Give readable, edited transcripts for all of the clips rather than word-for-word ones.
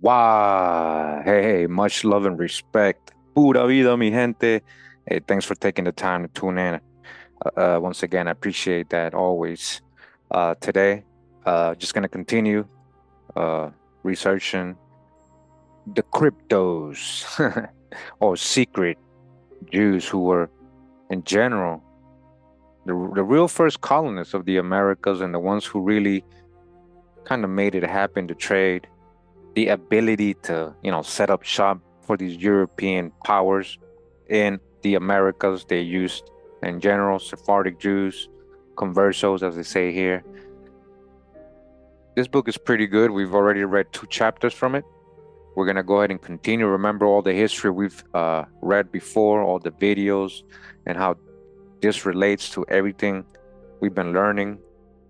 Wow. Hey, much love and respect. Pura vida, mi gente. Hey, thanks for taking the time to tune in. Once again, I appreciate that always. Today, just going to continue uh, researching the cryptos or secret Jews who were, in general, the real first colonists of the Americas and the ones who really kind of made it happen to trade, the ability to, set up shop for these European powers in the Americas. They used, in general, Sephardic Jews, conversos, as they say here. This book is pretty good. We've already read 2 chapters from it. We're going to go ahead and continue. Remember all the history we've read before, all the videos, and how this relates to everything we've been learning,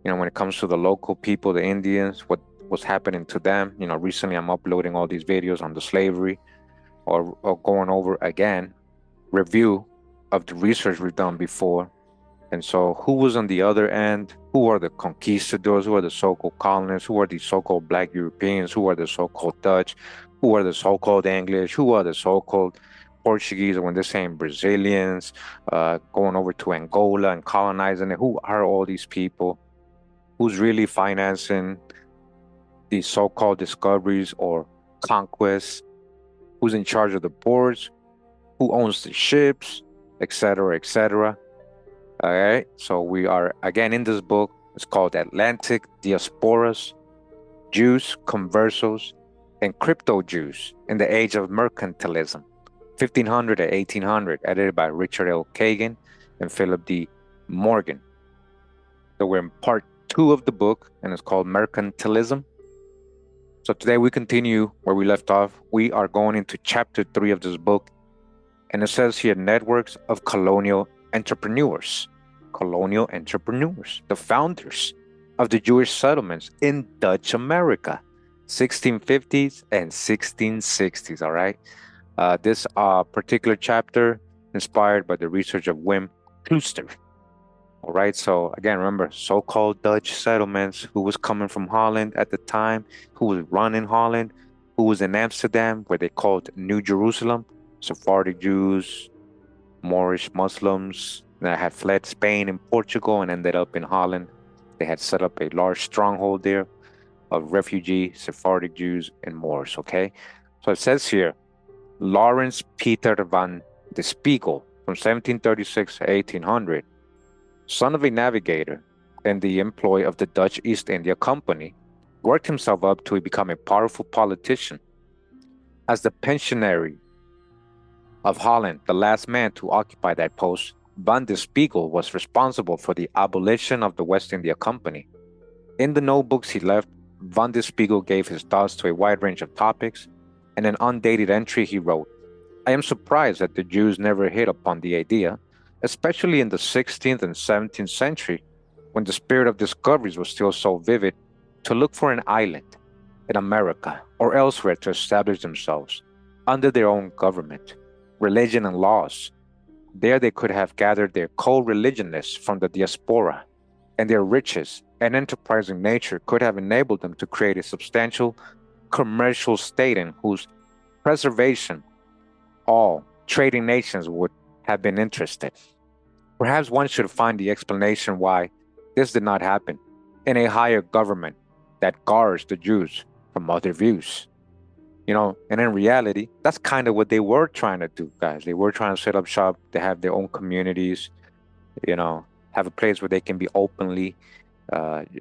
when it comes to the local people, the Indians, what was happening to them. Recently I'm uploading all these videos on the slavery or going over again, review of the research we've done before. And so who was on the other end? Who are the conquistadors? Who are the so-called colonists? Who are the so-called Black Europeans? Who are the so-called Dutch? Who are the so-called English? Who are the so-called Portuguese, or when they're saying Brazilians, going over to Angola and colonizing it? Who are all these people? Who's really financing these so-called discoveries or conquests? Who's in charge of the boards? Who owns the ships, etc., etc.? All right, so we are again in this book. It's called Atlantic Diasporas, Jews, Conversos, and Crypto Jews in the Age of Mercantilism, 1500 to 1800, edited by Richard L. Kagan and Philip D. Morgan. So we're in part 2 of the book, and it's called Mercantilism. So today we continue where we left off. We are going into chapter 3 of this book, and it says here, networks of colonial entrepreneurs, the founders of the Jewish settlements in Dutch America, 1650s and 1660s, all right? This particular chapter inspired by the research of Wim Klooster. All right, so again, remember, so-called Dutch settlements, who was coming from Holland at the time, who was running Holland, who was in Amsterdam, where they called New Jerusalem, Sephardic Jews, Moorish Muslims that had fled Spain and Portugal and ended up in Holland. They had set up a large stronghold there of refugee Sephardic Jews and Moors, okay? So it says here, Lawrence Peter van de Spiegel from 1736 to 1800, son of a navigator in the employ of the Dutch East India Company, worked himself up to become a powerful politician. As the pensionary of Holland, the last man to occupy that post, Van de Spiegel was responsible for the abolition of the West India Company. In the notebooks he left, Van de Spiegel gave his thoughts to a wide range of topics. In an undated entry he wrote, I am surprised that the Jews never hit upon the idea, especially in the 16th and 17th century, when the spirit of discoveries was still so vivid, to look for an island in America or elsewhere to establish themselves under their own government, religion, and laws. There they could have gathered their co-religionists from the diaspora, and their riches and enterprising nature could have enabled them to create a substantial commercial state in whose preservation all trading nations would have been interested. Perhaps one should find the explanation why this did not happen in a higher government that guards the Jews from other views. And in reality, that's kind of what they were trying to do, guys. They were trying to set up shop. They have their own communities, have a place where they can be openly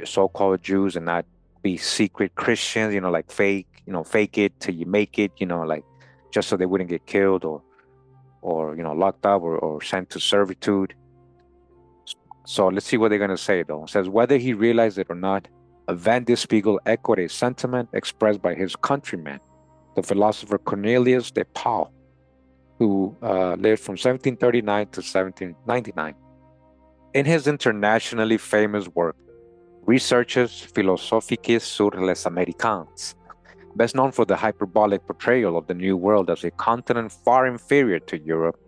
so-called Jews and not be secret Christians, like fake it till you make it, like just so they wouldn't get killed or locked up or sent to servitude. So let's see what they're going to say, though. It says, whether he realized it or not, Van de Spiegel echoed a sentiment expressed by his countryman, the philosopher Cornelius de Paul, who lived from 1739 to 1799. In his internationally famous work, Researches philosophiques sur les Américains, best known for the hyperbolic portrayal of the New World as a continent far inferior to Europe,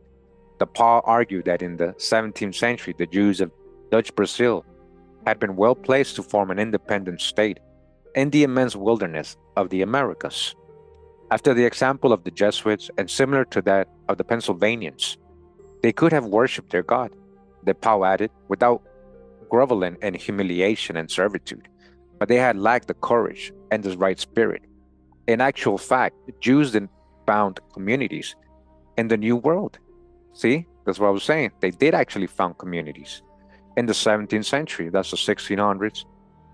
de Paul argued that in the 17th century, the Jews of Dutch Brazil had been well placed to form an independent state in the immense wilderness of the Americas. After the example of the Jesuits and similar to that of the Pennsylvanians, they could have worshipped their God, the Pau added, without groveling in humiliation and servitude, but they had lacked the courage and the right spirit. In actual fact, the Jews then found communities in the New World. See, that's what I was saying. They did actually found communities in the 17th century, that's the 1600s,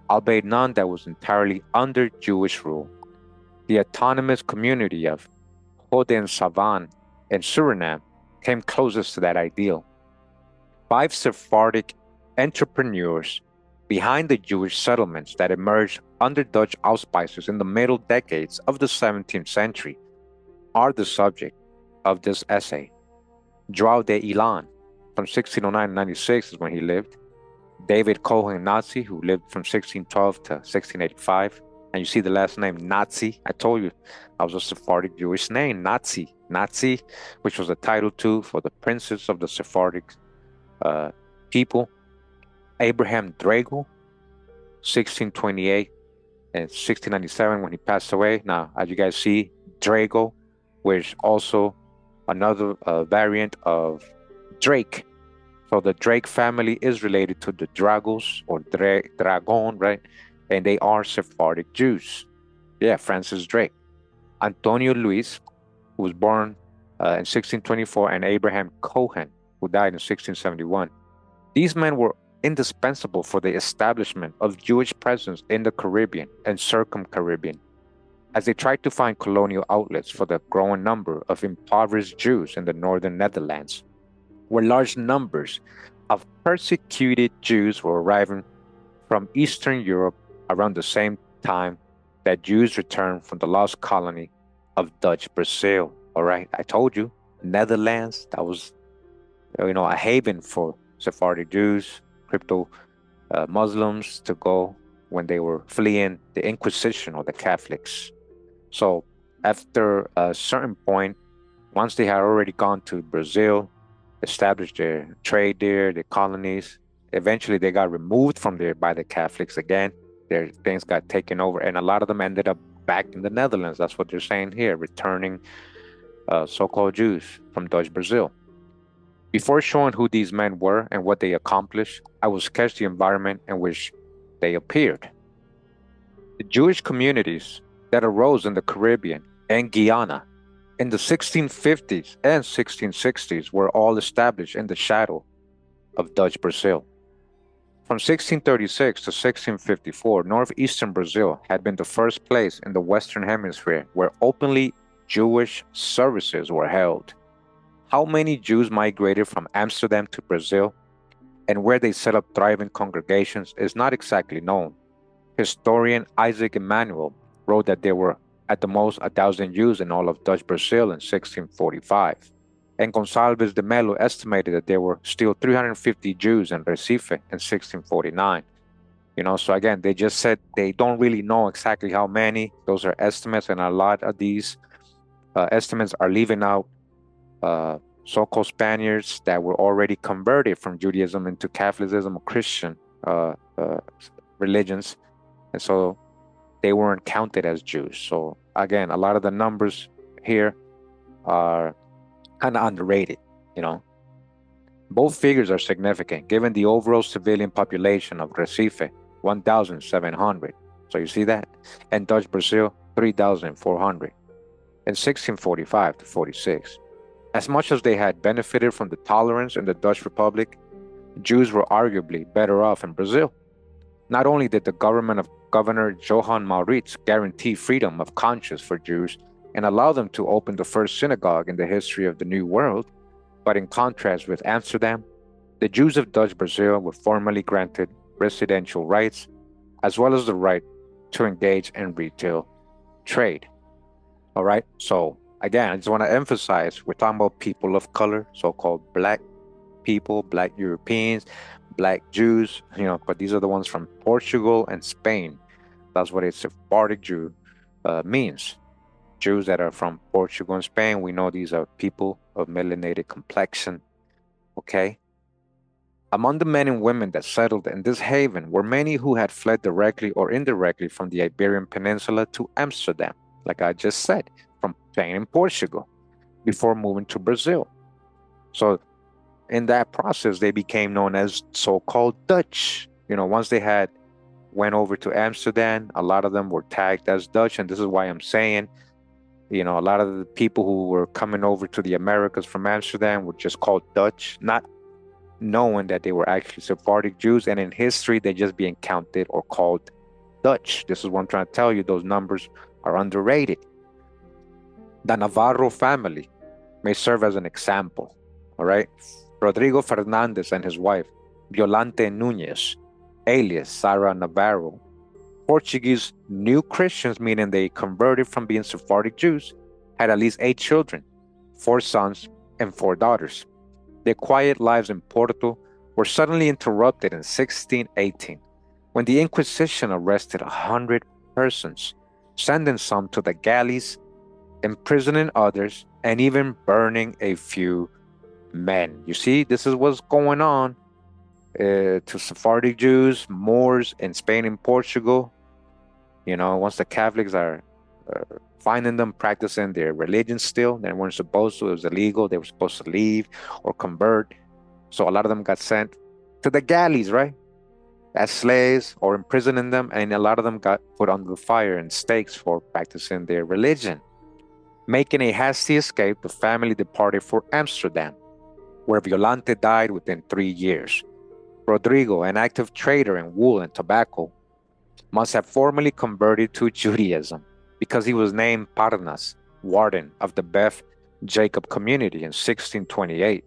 albeit none that was entirely under Jewish rule. The autonomous community of Haudenosaunee in Suriname came closest to that ideal. 5 Sephardic entrepreneurs behind the Jewish settlements that emerged under Dutch auspices in the middle decades of the 17th century are the subject of this essay. João de Ilan, from 1609 to 96 is when he lived. David Cohen Nazi, who lived from 1612 to 1685. And you see the last name, Nazi. I told you that was a Sephardic Jewish name, Nazi. Nazi, which was a title too for the princes of the Sephardic people. Abraham Drago, 1628 and 1697 when he passed away. Now, as you guys see, Drago, which also another variant of Drake. So the Drake family is related to the Dragos or Dragon, right? And they are Sephardic Jews. Yeah, Francis Drake. Antonio Luis, who was born in 1624, and Abraham Cohen, who died in 1671. These men were indispensable for the establishment of Jewish presence in the Caribbean and circum-Caribbean, as they tried to find colonial outlets for the growing number of impoverished Jews in the northern Netherlands, where large numbers of persecuted Jews were arriving from Eastern Europe around the same time that Jews returned from the lost colony of Dutch Brazil. All right, I told you, Netherlands, that was, a haven for Sephardic Jews, crypto Muslims to go when they were fleeing the Inquisition or the Catholics. So after a certain point, once they had already gone to Brazil, established their trade there, their colonies, eventually they got removed from there by the Catholics again. Their things got taken over, and a lot of them ended up back in the Netherlands. That's what they're saying here, returning so-called Jews from Dutch Brazil. Before showing who these men were and what they accomplished, I will sketch the environment in which they appeared. The Jewish communities that arose in the Caribbean and Guyana in the 1650s and 1660s were all established in the shadow of Dutch Brazil. From 1636 to 1654, northeastern Brazil had been the first place in the Western Hemisphere where openly Jewish services were held. How many Jews migrated from Amsterdam to Brazil and where they set up thriving congregations is not exactly known. Historian Isaac Emanuel wrote that there were at the most 1,000 Jews in all of Dutch Brazil in 1645. And Gonçalves de Melo estimated that there were still 350 Jews in Recife in 1649. So again, they just said they don't really know exactly how many. Those are estimates, and a lot of these estimates are leaving out so-called Spaniards that were already converted from Judaism into Catholicism or Christian religions. And so they weren't counted as Jews. So again, a lot of the numbers here are kind of underrated, Both figures are significant given the overall civilian population of Recife, 1,700. So you see that? And Dutch Brazil, 3,400 in 1645 to 46. As much as they had benefited from the tolerance in the Dutch Republic, Jews were arguably better off in Brazil. Not only did the government of Governor Johan Maurits guarantee freedom of conscience for Jews and allow them to open the first synagogue in the history of the New World, but in contrast with Amsterdam, the Jews of Dutch Brazil were formally granted residential rights, as well as the right to engage in retail trade. All right, so again, I just want to emphasize, we're talking about people of color, so-called Black people, Black Europeans, Black Jews, but these are the ones from Portugal and Spain. That's what a Sephardic Jew means. Jews that are from Portugal and Spain, we know these are people of melanated complexion, okay? Among the men and women that settled in this haven were many who had fled directly or indirectly from the Iberian Peninsula to Amsterdam, like I just said, from Spain, and Portugal before moving to Brazil. So in that process, they became known as so-called Dutch. Once they had went over to Amsterdam, a lot of them were tagged as Dutch, and this is why I'm saying, a lot of the people who were coming over to the Americas from Amsterdam were just called Dutch, not knowing that they were actually Sephardic Jews, and in history they just being counted or called Dutch. This is what I'm trying to tell you. Those numbers are underrated. The Navarro family may serve as an example. All right. Rodrigo Fernandez and his wife, Violante Núñez, alias Sarah Navarro, Portuguese New Christians, meaning they converted from being Sephardic Jews, had at least 8 children, 4 sons and 4 daughters. Their quiet lives in Porto were suddenly interrupted in 1618 when the Inquisition arrested 100 persons, sending some to the galleys, imprisoning others, and even burning a few men. You see, this is what's going on to Sephardic Jews, Moors in Spain and Portugal. Once the Catholics are finding them practicing their religion still, they weren't supposed to, it was illegal, they were supposed to leave or convert. So a lot of them got sent to the galleys, right? As slaves or imprisoning them, and a lot of them got put under fire and stakes for practicing their religion. Making a hasty escape, the family departed for Amsterdam, where Violante died within 3 years. Rodrigo, an active trader in wool and tobacco, must have formally converted to Judaism because he was named Parnas, warden of the Beth Jacob community in 1628.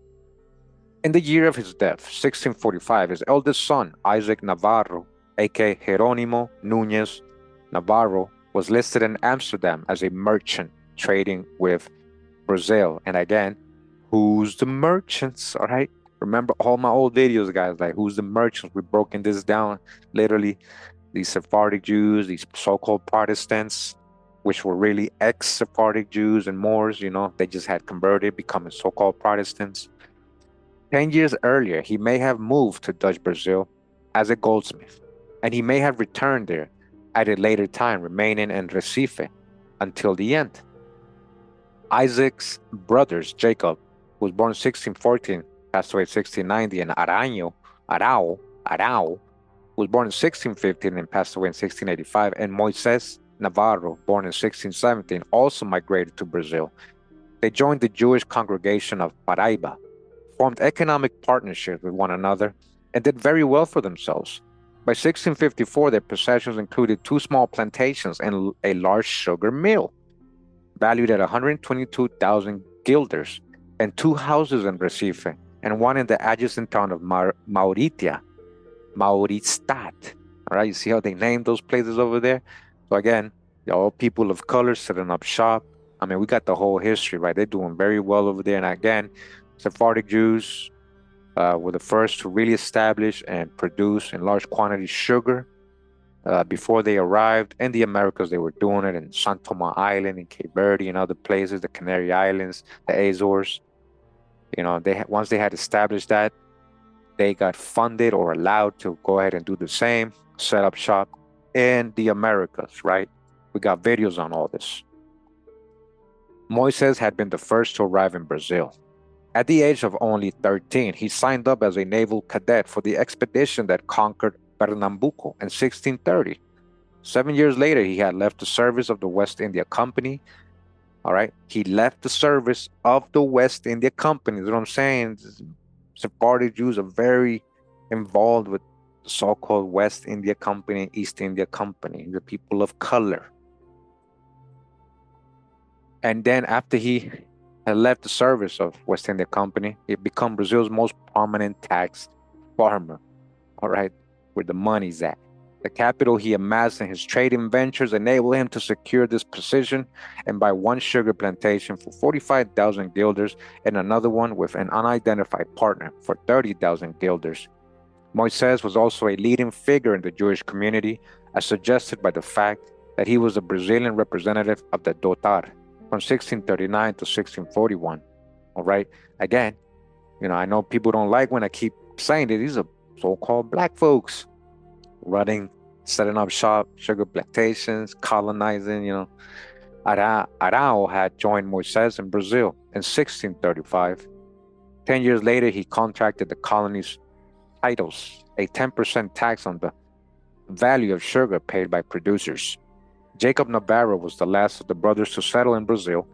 In the year of his death, 1645, his eldest son, Isaac Navarro, aka Jerónimo Núñez Navarro, was listed in Amsterdam as a merchant trading with Brazil. And again, who's the merchants? All right. Remember all my old videos, guys, like who's the merchants? We've broken this down. Literally, these Sephardic Jews, these so-called Protestants, which were really ex-Sephardic Jews and Moors, they just had converted, becoming so-called Protestants. 10 years earlier, he may have moved to Dutch Brazil as a goldsmith, and he may have returned there at a later time, remaining in Recife until the end. Isaac's brothers, Jacob, who was born in 1614, passed away in 1690, and Arao, who was born in 1615 and passed away in 1685, and Moises Navarro, born in 1617, also migrated to Brazil. They joined the Jewish congregation of Paraíba, formed economic partnerships with one another, and did very well for themselves. By 1654, their possessions included 2 small plantations and a large sugar mill, valued at 122,000 guilders, and 2 houses in Recife, and one in the adjacent town of Mauritius. All right, you see how they named those places over there? So again, all people of color setting up shop. I mean, we got the whole history, right? They're doing very well over there. And again, Sephardic Jews were the first to really establish and produce in large quantities sugar. Before they arrived in the Americas, they were doing it in San Tomás Island, in Cape Verde, and other places, the Canary Islands, the Azores. Once they had established that, they got funded or allowed to go ahead and do the same, set up shop in the Americas, right? We got videos on all this. Moises had been the first to arrive in Brazil. At the age of only 13, he signed up as a naval cadet for the expedition that conquered Pernambuco in 1630. 7 years later, he had left the service of the West India Company. All right, he left the service of the West India Company. That's what I'm saying. Sephardic Jews are very involved with the so-called West India Company, East India Company, the people of color. And then after he had left the service of West India Company, he became Brazil's most prominent tax farmer, all right, where the money's at. The capital he amassed in his trading ventures enabled him to secure this position and buy one sugar plantation for 45,000 guilders and another one with an unidentified partner for 30,000 guilders. Moises was also a leading figure in the Jewish community, as suggested by the fact that he was a Brazilian representative of the Dotar from 1639 to 1641. All right. Again, I know people don't like when I keep saying that these are so-called black folks running, setting up shop, sugar plantations, colonizing, Arão had joined Moisés in Brazil in 1635. 10 years later, he contracted the colony's titles, a 10% tax on the value of sugar paid by producers. Jacob Navarro was the last of the brothers to settle in Brazil,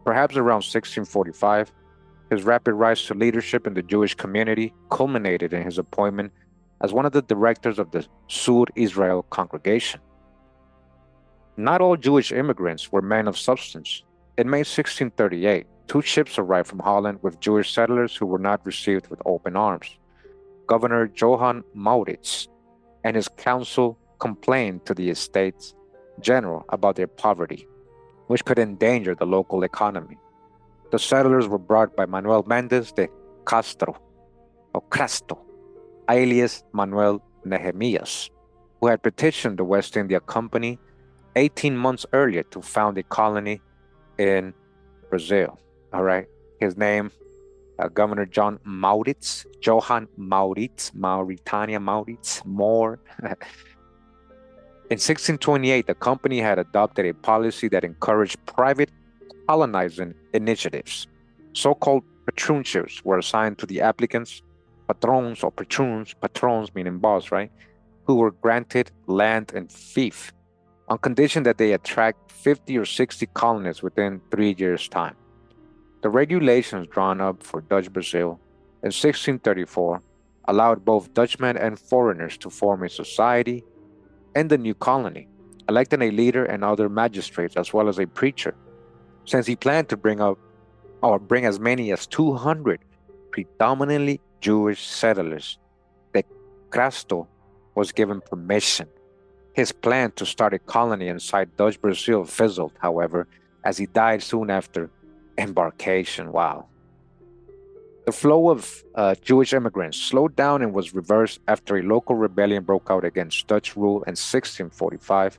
perhaps around 1645. His rapid rise to leadership in the Jewish community culminated in his appointment as one of the directors of the Sur Israel congregation. Not all Jewish immigrants were men of substance. In May 1638, two ships arrived from Holland with Jewish settlers who were not received with open arms. Governor Johann Maurits and his council complained to the Estates General about their poverty, which could endanger the local economy. The settlers were brought by Manuel Mendes de Castro, or Crasto, alias Manuel Nehemias, who had petitioned the West India Company 18 months earlier to found a colony in Brazil. All right. His name, Governor Johann Maurits, Mauritania Maurits, More. In 1628, the company had adopted a policy that encouraged private colonizing initiatives. So-called patroonships were assigned to the applicants, patrons or patrons meaning boss, right, who were granted land and fief on condition that they attract 50 or 60 colonists within 3 years' time. The regulations drawn up for Dutch Brazil in 1634 allowed both Dutchmen and foreigners to form a society in the new colony, electing a leader and other magistrates as well as a preacher. Since he planned to bring as many as 200 predominantly Jewish settlers, the Crasto was given permission. His plan to start a colony inside Dutch Brazil fizzled, however, as he died soon after embarkation. Wow. The flow of Jewish immigrants slowed down and was reversed after a local rebellion broke out against Dutch rule in 1645.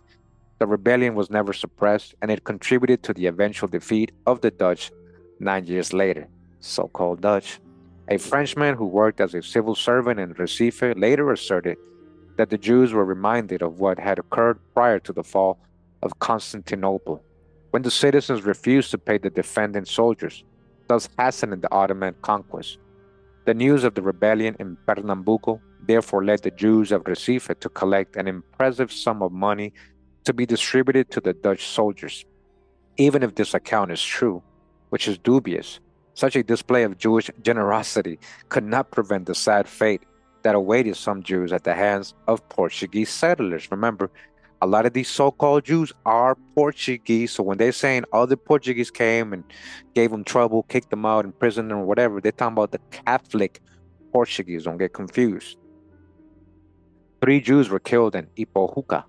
The rebellion was never suppressed, and it contributed to the eventual defeat of the Dutch 9 years later. So-called Dutch. A Frenchman who worked as a civil servant in Recife later asserted that the Jews were reminded of what had occurred prior to the fall of Constantinople, when the citizens refused to pay the defending soldiers, thus hastening the Ottoman conquest. The news of the rebellion in Pernambuco therefore led the Jews of Recife to collect an impressive sum of money to be distributed to the Dutch soldiers. Even if this account is true, which is dubious, such a display of Jewish generosity could not prevent the sad fate that awaited some Jews at the hands of Portuguese settlers. Remember, a lot of these so-called Jews are Portuguese, so when they're saying other Portuguese came and gave them trouble, kicked them out, imprisoned them, or whatever, they're talking about the Catholic Portuguese. Don't get confused. 3 Jews were killed in Ipojuca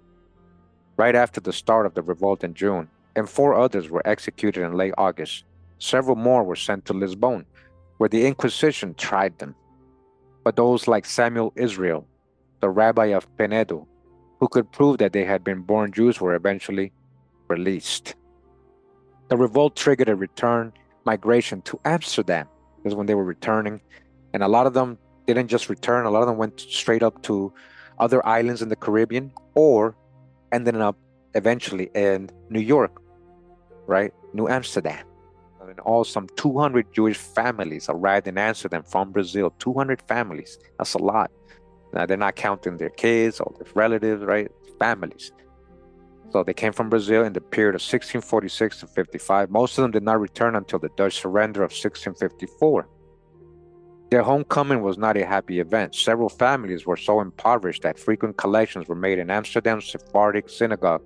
right after the start of the revolt in June, and 4 others were executed in late August. Several more were sent to Lisbon, where the Inquisition tried them. But those like Samuel Israel, the rabbi of Penedo, who could prove that they had been born Jews, were eventually released. The revolt triggered a return migration to Amsterdam. This is when they were returning, and a lot of them didn't just return, a lot of them went straight up to other islands in the Caribbean or ended up eventually in New York, right? New Amsterdam. And all some 200 Jewish families arrived in Amsterdam from Brazil. 200 families. That's a lot. Now, they're not counting their kids or their relatives, right? Families. So they came from Brazil in the period of 1646 to 55. Most of them did not return until the Dutch surrender of 1654. Their homecoming was not a happy event. Several families were so impoverished that frequent collections were made in Amsterdam's Sephardic synagogue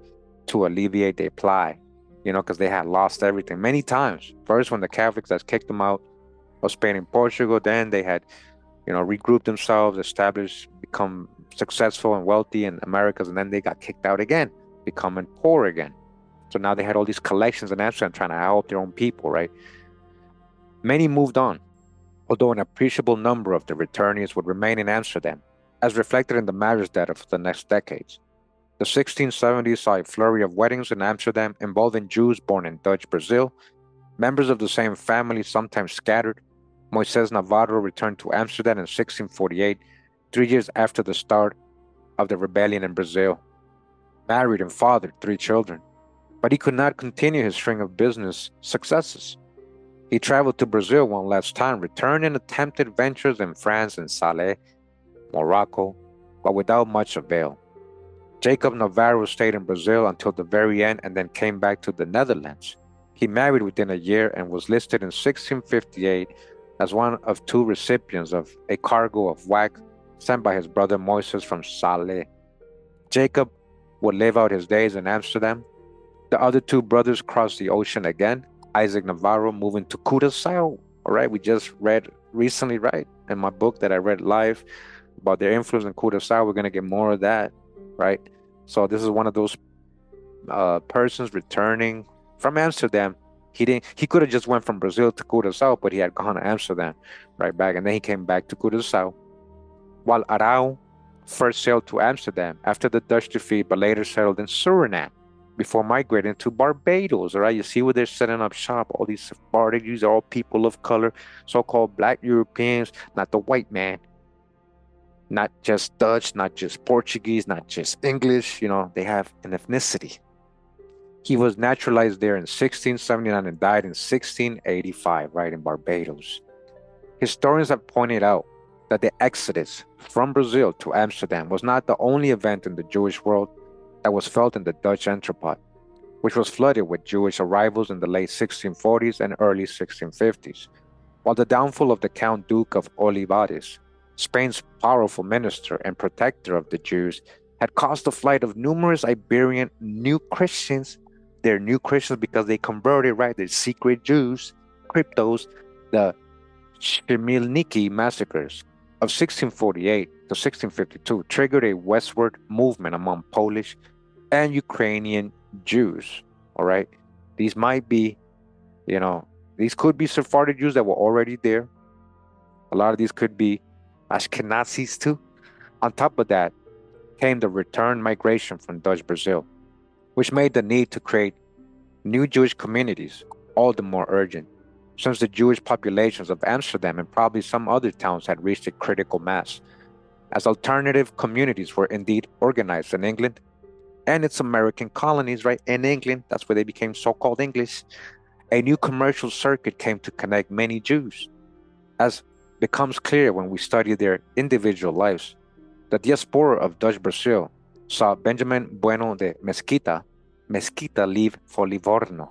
to alleviate their plight, because they had lost everything many times. First, when the Catholics had kicked them out of Spain and Portugal, then they had, regrouped themselves, established, become successful and wealthy in Americas, and then they got kicked out again, becoming poor again. So now they had all these collections in Amsterdam trying to help their own people, right? Many moved on, although an appreciable number of the returnees would remain in Amsterdam, as reflected in the marriage data for the next decades. The 1670s saw a flurry of weddings in Amsterdam involving Jews born in Dutch Brazil. Members of the same family sometimes scattered. Moisés Navarro returned to Amsterdam in 1648, 3 years after the start of the rebellion in Brazil. Married and fathered 3 children. But he could not continue his string of business successes. He traveled to Brazil one last time, returned and attempted ventures in France and Salé, Morocco, but without much avail. Jacob Navarro stayed in Brazil until the very end and then came back to the Netherlands. He married within a year and was listed in 1658 as one of two recipients of a cargo of wax sent by his brother Moises from Salé. Jacob would live out his days in Amsterdam. The other two brothers crossed the ocean again. Isaac Navarro moving to Curaçao. All right, we just read recently, right, in my book that I read live about their influence in Curaçao. We're going to get more of that, right? So this is one of those persons returning from Amsterdam. He could have just went from Brazil to Curaçao, but he had gone to Amsterdam right back, and then he came back to Curaçao. While Arau first sailed to Amsterdam after the Dutch defeat, but later settled in Suriname before migrating to Barbados. All right, you see where they're setting up shop. All these Sephardic Jews are all people of color, so-called Black Europeans, not the white man. Not just Dutch, not just Portuguese, not just English. They have an ethnicity. He was naturalized there in 1679 and died in 1685, right, in Barbados. Historians have pointed out that the exodus from Brazil to Amsterdam was not the only event in the Jewish world that was felt in the Dutch entrepot, which was flooded with Jewish arrivals in the late 1640s and early 1650s. While the downfall of the Count Duke of Olivares, Spain's powerful minister and protector of the Jews, had caused the flight of numerous Iberian new Christians. They're new Christians because they converted, right? They're secret Jews, cryptos. The Chmielniki massacres of 1648 to 1652 triggered a westward movement among Polish and Ukrainian Jews. All right. These might be, these could be Sephardic Jews that were already there. A lot of these could be Ashkenazis too. On top of that came the return migration from Dutch Brazil, which made the need to create new Jewish communities all the more urgent, since the Jewish populations of Amsterdam and probably some other towns had reached a critical mass. As alternative communities were indeed organized in England and its American colonies, right? In England, that's where they became so-called English. A new commercial circuit came to connect many Jews. As becomes clear when we study their individual lives, the diaspora of Dutch Brazil saw Benjamin Bueno de Mesquita leave for Livorno.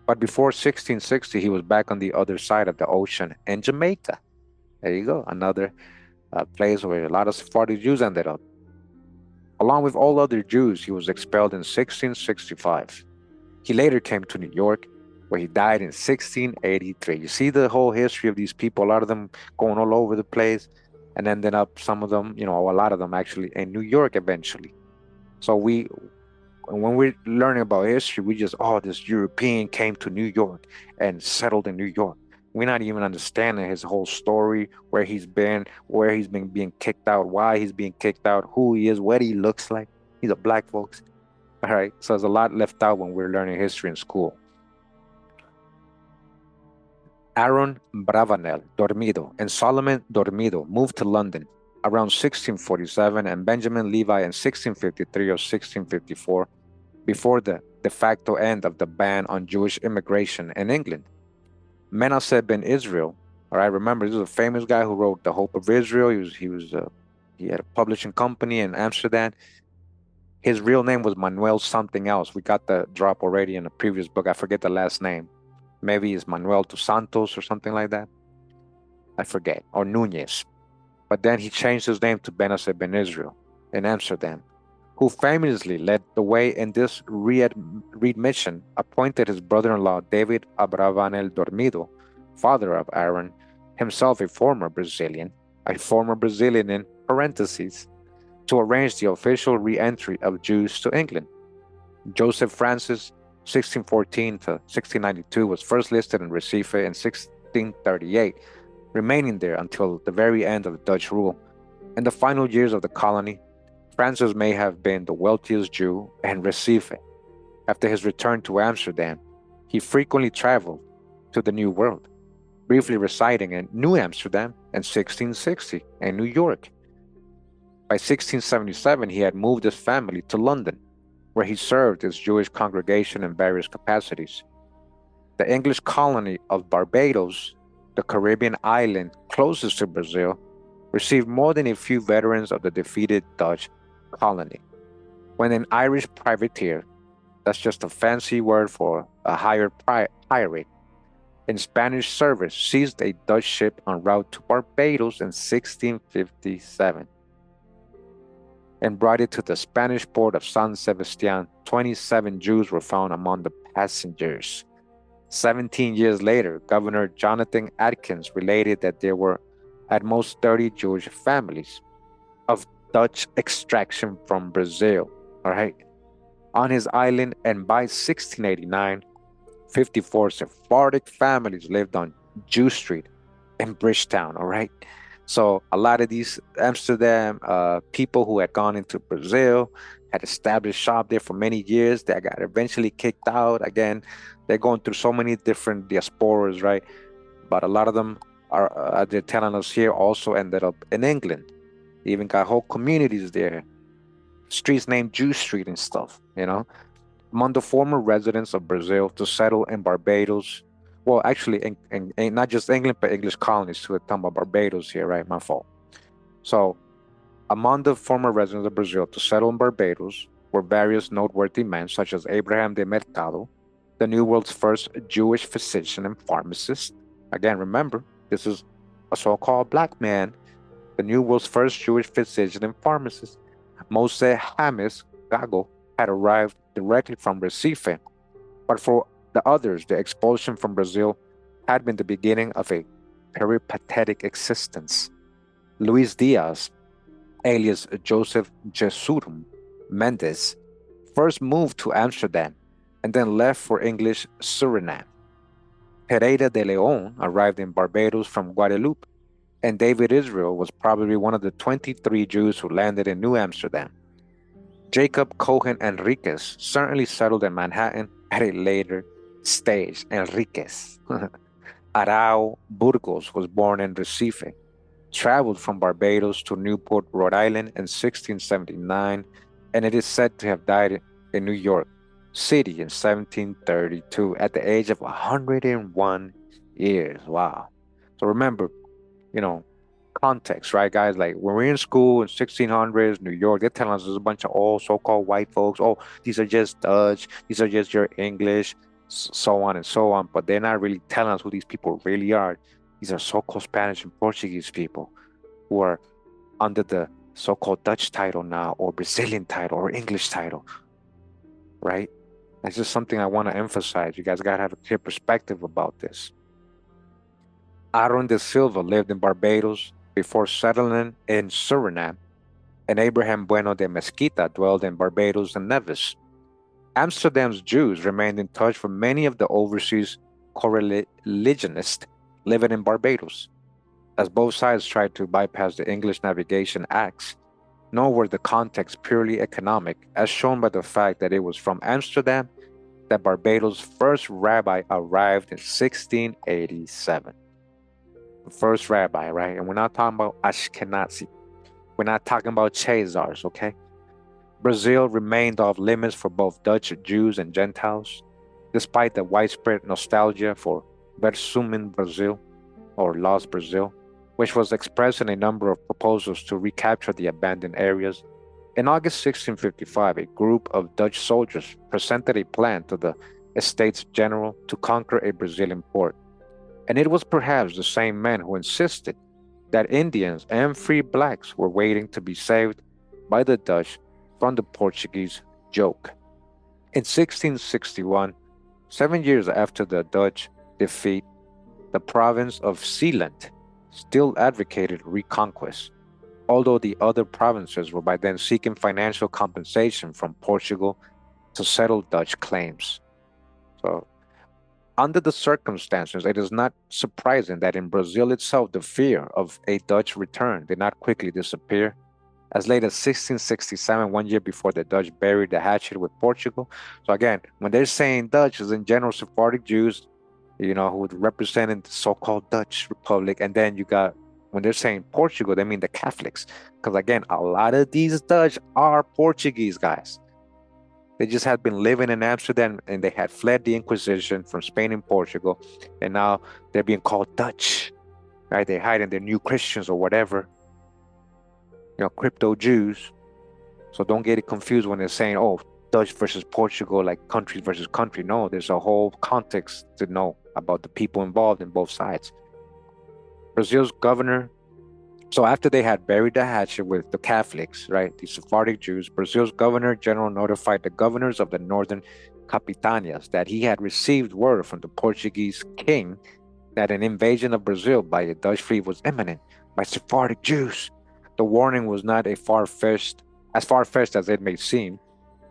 But before 1660, he was back on the other side of the ocean in Jamaica. There you go, another place where a lot of Sephardic Jews ended up. Along with all other Jews, he was expelled in 1665. He later came to New York, where he died in 1683. You see the whole history of these people, a lot of them going all over the place, and ended up, some of them, a lot of them actually in New York eventually. So when we're learning about history, we just, this European came to New York and settled in New York. We're not even understanding his whole story, where he's been being kicked out, why he's being kicked out, who he is, what he looks like. He's a black folks. All right. So there's a lot left out when we're learning history in school. Aaron Bravanel Dormido and Solomon Dormido moved to London around 1647 and Benjamin Levi in 1653 or 1654, before the de facto end of the ban on Jewish immigration in England. Manasseh ben Israel, all right, remember, this is a famous guy who wrote The Hope of Israel. He had a publishing company in Amsterdam. His real name was Manuel something else. We got the drop already in a previous book. I forget the last name. Maybe it's Manuel dos Santos or something like that. I forget. Or Nunez. But then he changed his name to Manasseh ben Israel in Amsterdam, who famously led the way in this readmission, appointed his brother-in-law David Abravanel Dormido, father of Aaron, himself a former Brazilian in parentheses, to arrange the official re-entry of Jews to England. Joseph Francis, 1614 to 1692, was first listed in Recife in 1638, remaining there until the very end of Dutch rule. In the final years of the colony, Francis may have been the wealthiest Jew in Recife. After his return to Amsterdam, he frequently traveled to the New World, briefly residing in New Amsterdam in 1660 and New York. By 1677, he had moved his family to London. where he served his Jewish congregation in various capacities. The English colony of Barbados, the Caribbean island closest to Brazil, received more than a few veterans of the defeated Dutch colony. When an Irish privateer, that's just a fancy word for a hired pirate, in Spanish service seized a Dutch ship en route to Barbados in 1657 and brought it to the Spanish port of San Sebastian. 27 Jews were found among the passengers. 17 years later, Governor Jonathan Atkins related that there were at most 30 Jewish families of Dutch extraction from Brazil, all right, on his island, and by 1689, 54 Sephardic families lived on Jew Street in Bridgetown, all right? So a lot of these Amsterdam people who had gone into Brazil, had established shop there for many years, that got eventually kicked out. Again, they're going through so many different diasporas, right? But a lot of them are, they're telling us here, also ended up in England. They even got whole communities there, streets named Jew Street and stuff, you know? Among the former residents of Brazil to settle in Barbados. Well, actually, in not just England, but English colonies too. I'm talking about Barbados here, right? My fault. So, among the former residents of Brazil to settle in Barbados were various noteworthy men, such as Abraham de Mercado, the New World's first Jewish physician and pharmacist. Again, remember, this is a so-called black man, the New World's first Jewish physician and pharmacist. Mose James Gago had arrived directly from Recife, but for the others, the expulsion from Brazil had been the beginning of a peripatetic existence. Luis Diaz, alias Joseph Jesurum Mendes, first moved to Amsterdam and then left for English Suriname. Pereira de Leon arrived in Barbados from Guadeloupe, and David Israel was probably one of the 23 Jews who landed in New Amsterdam. Jacob Cohen Enriquez certainly settled in Manhattan at a later stage. Enriquez. Arau Burgos was born in Recife, traveled from Barbados to Newport, Rhode Island in 1679, and it is said to have died in New York City in 1732 at the age of 101 years. Wow. So remember, you know, context, right, guys? Like when we're in school in 1600s, New York, they're telling us there's a bunch of all so-called white folks. Oh, these are just Dutch. These are just your English, so on and so on. But they're not really telling us who these people really are. These are so-called Spanish and Portuguese people who are under the so-called Dutch title now, or Brazilian title, or English title, right? That's just something I want to emphasize. You guys got to have a clear perspective about this. Aaron de Silva lived in Barbados before settling in Suriname, and Abraham Bueno de Mesquita dwelled in Barbados and Nevis. Amsterdam's Jews remained in touch with many of the overseas coreligionists living in Barbados, as both sides tried to bypass the English Navigation Acts, nor were the context purely economic, as shown by the fact that it was from Amsterdam that Barbados' first rabbi arrived in 1687. The first rabbi, right? And we're not talking about Ashkenazi. We're not talking about Chazars, okay? Brazil remained off limits for both Dutch Jews and Gentiles, despite the widespread nostalgia for Versumen Brazil, or Lost Brazil, which was expressed in a number of proposals to recapture the abandoned areas. In August 1655, a group of Dutch soldiers presented a plan to the Estates General to conquer a Brazilian port, and it was perhaps the same men who insisted that Indians and free blacks were waiting to be saved by the Dutch from the Portuguese yoke. In 1661, 7 years after the Dutch defeat, the province of Zeeland still advocated reconquest, although the other provinces were by then seeking financial compensation from Portugal to settle Dutch claims. So, under the circumstances, it is not surprising that in Brazil itself, the fear of a Dutch return did not quickly disappear. As late as 1667, 1 year before the Dutch buried the hatchet with Portugal. So again, when they're saying Dutch, is in general Sephardic Jews, you know, who would represent the so-called Dutch Republic. And then you got, when they're saying Portugal, they mean the Catholics. Because again, a lot of these Dutch are Portuguese, guys. They just had been living in Amsterdam and they had fled the Inquisition from Spain and Portugal, and now they're being called Dutch, right? They're hiding, they're new Christians or whatever, crypto Jews. So don't get it confused when they're saying, oh, Dutch versus Portugal, like country versus country. No, there's a whole context to know about the people involved in both sides. Brazil's governor, so after they had buried the hatchet with the Catholics, right, the Sephardic Jews, Brazil's governor general notified the governors of the northern capitanias that he had received word from the Portuguese king that an invasion of Brazil by a Dutch fleet was imminent by Sephardic Jews. The warning was not as far-fetched as it may seem.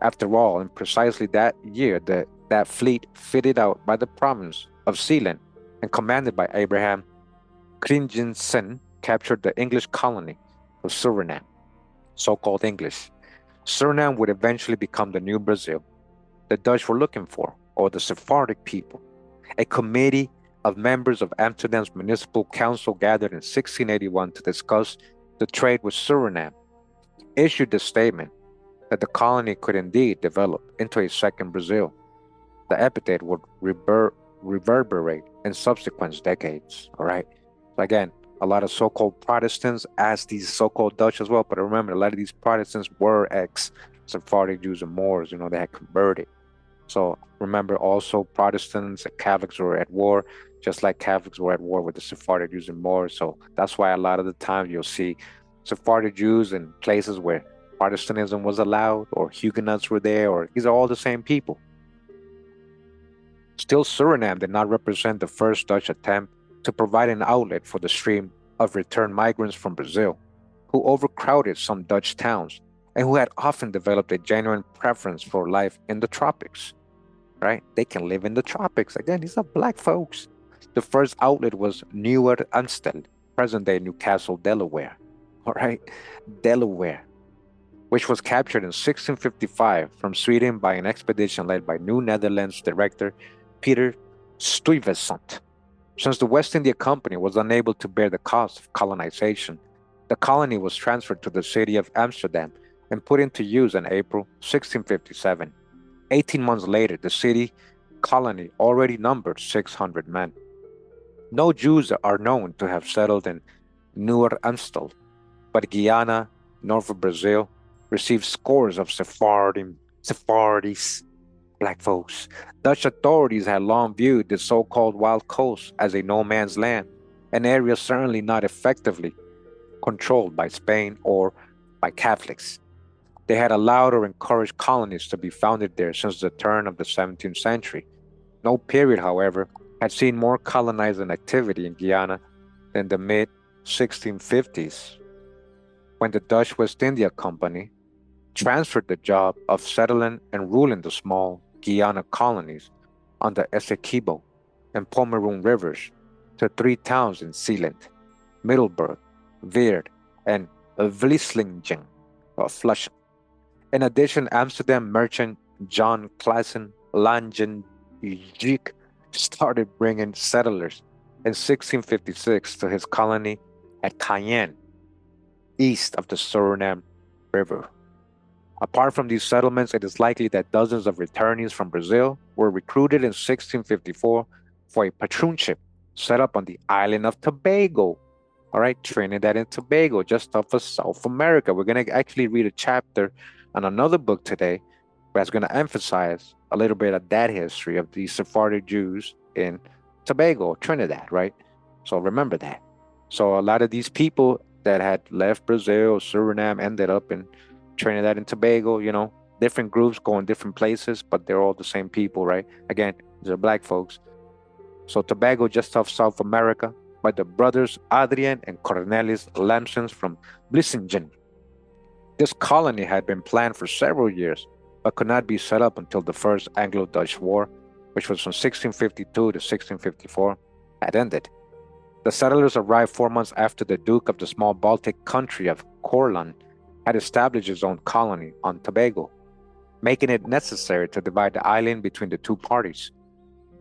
After all, in precisely that year, that fleet fitted out by the province of Zeeland and commanded by Abraham Christensen captured the English colony of Suriname, so-called English. Suriname would eventually become the new Brazil the Dutch were looking for, or the Sephardic people. A committee of members of Amsterdam's municipal council gathered in 1681 to discuss the trade with Suriname, issued the statement that the colony could indeed develop into a second Brazil. The epithet would reverberate in subsequent decades. All right. So again, a lot of so-called Protestants asked these so-called Dutch as well, but remember, a lot of these Protestants were ex-Sephardic Jews and Moors. They had converted. So remember, also Protestants and Catholics were at war, just like Catholics were at war with the Sephardic Jews and Moors. So that's why a lot of the times you'll see Sephardic Jews in places where Protestantism was allowed, or Huguenots were there, or these are all the same people. Still, Suriname did not represent the first Dutch attempt to provide an outlet for the stream of returned migrants from Brazil, who overcrowded some Dutch towns and who had often developed a genuine preference for life in the tropics, right? They can live in the tropics. Again, these are black folks. The first outlet was Nieuwer Amstel, present-day Newcastle, Delaware, all right? Delaware, which was captured in 1655 from Sweden by an expedition led by New Netherlands director Peter Stuyvesant. Since the West India Company was unable to bear the cost of colonization, the colony was transferred to the city of Amsterdam and put into use in April 1657. 18 months later, the city colony already numbered 600 men. No Jews are known to have settled in Nieuwer Amstel, but Guyana, north of Brazil, received scores of Sephardis, black folks. Dutch authorities had long viewed the so-called wild coast as a no-man's land, an area certainly not effectively controlled by Spain or by Catholics. They had allowed or encouraged colonies to be founded there since the turn of the 17th century. No period, however, had seen more colonizing activity in Guyana than the mid-1650s, when the Dutch West India Company transferred the job of settling and ruling the small Guyana colonies on the Essequibo and Pomeroon rivers to 3 towns in Zeeland: Middelburg, Weert, and Vlieslingen, or Flushing. In addition, Amsterdam merchant John Classen Langendyk started bringing settlers in 1656 to his colony at Cayenne, east of the Suriname River. Apart from these settlements, it is likely that dozens of returnees from Brazil were recruited in 1654 for a patroonship set up on the island of Tobago. All right, Trinidad and Tobago, just off of South America. We're going to actually read a chapter on another book today that's going to emphasize a little bit of that history of the Sephardic Jews in Tobago, Trinidad, right? So remember that. So a lot of these people that had left Brazil, Suriname, ended up in Trinidad and Tobago, different groups going different places, but they're all the same people, right? Again, these are black folks. So Tobago, just off South America, by the brothers Adrian and Cornelis Lamsons from Vlieslingen. This colony had been planned for several years, but could not be set up until the First Anglo-Dutch War, which was from 1652 to 1654, had ended. The settlers arrived 4 months after the Duke of the small Baltic country of Courland had established his own colony on Tobago, making it necessary to divide the island between the two parties.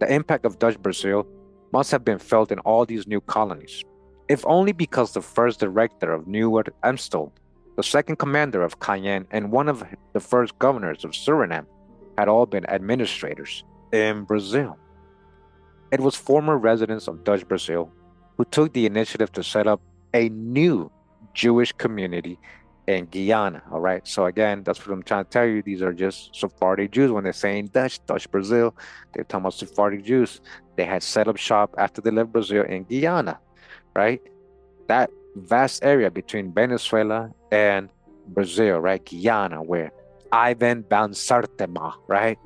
The impact of Dutch Brazil must have been felt in all these new colonies, if only because the first director of Nieuwer Amstel, the second commander of Cayenne, and one of the first governors of Suriname had all been administrators in Brazil. It was former residents of Dutch Brazil who took the initiative to set up a new Jewish community in Guyana. All right. So again, that's what I'm trying to tell you. These are just Sephardic Jews. When they're saying Dutch Brazil, they're talking about Sephardic Jews. They had set up shop after they left Brazil in Guyana, right? That vast area between Venezuela and Brazil, right? Guyana, where Ivan Van Sertima, right,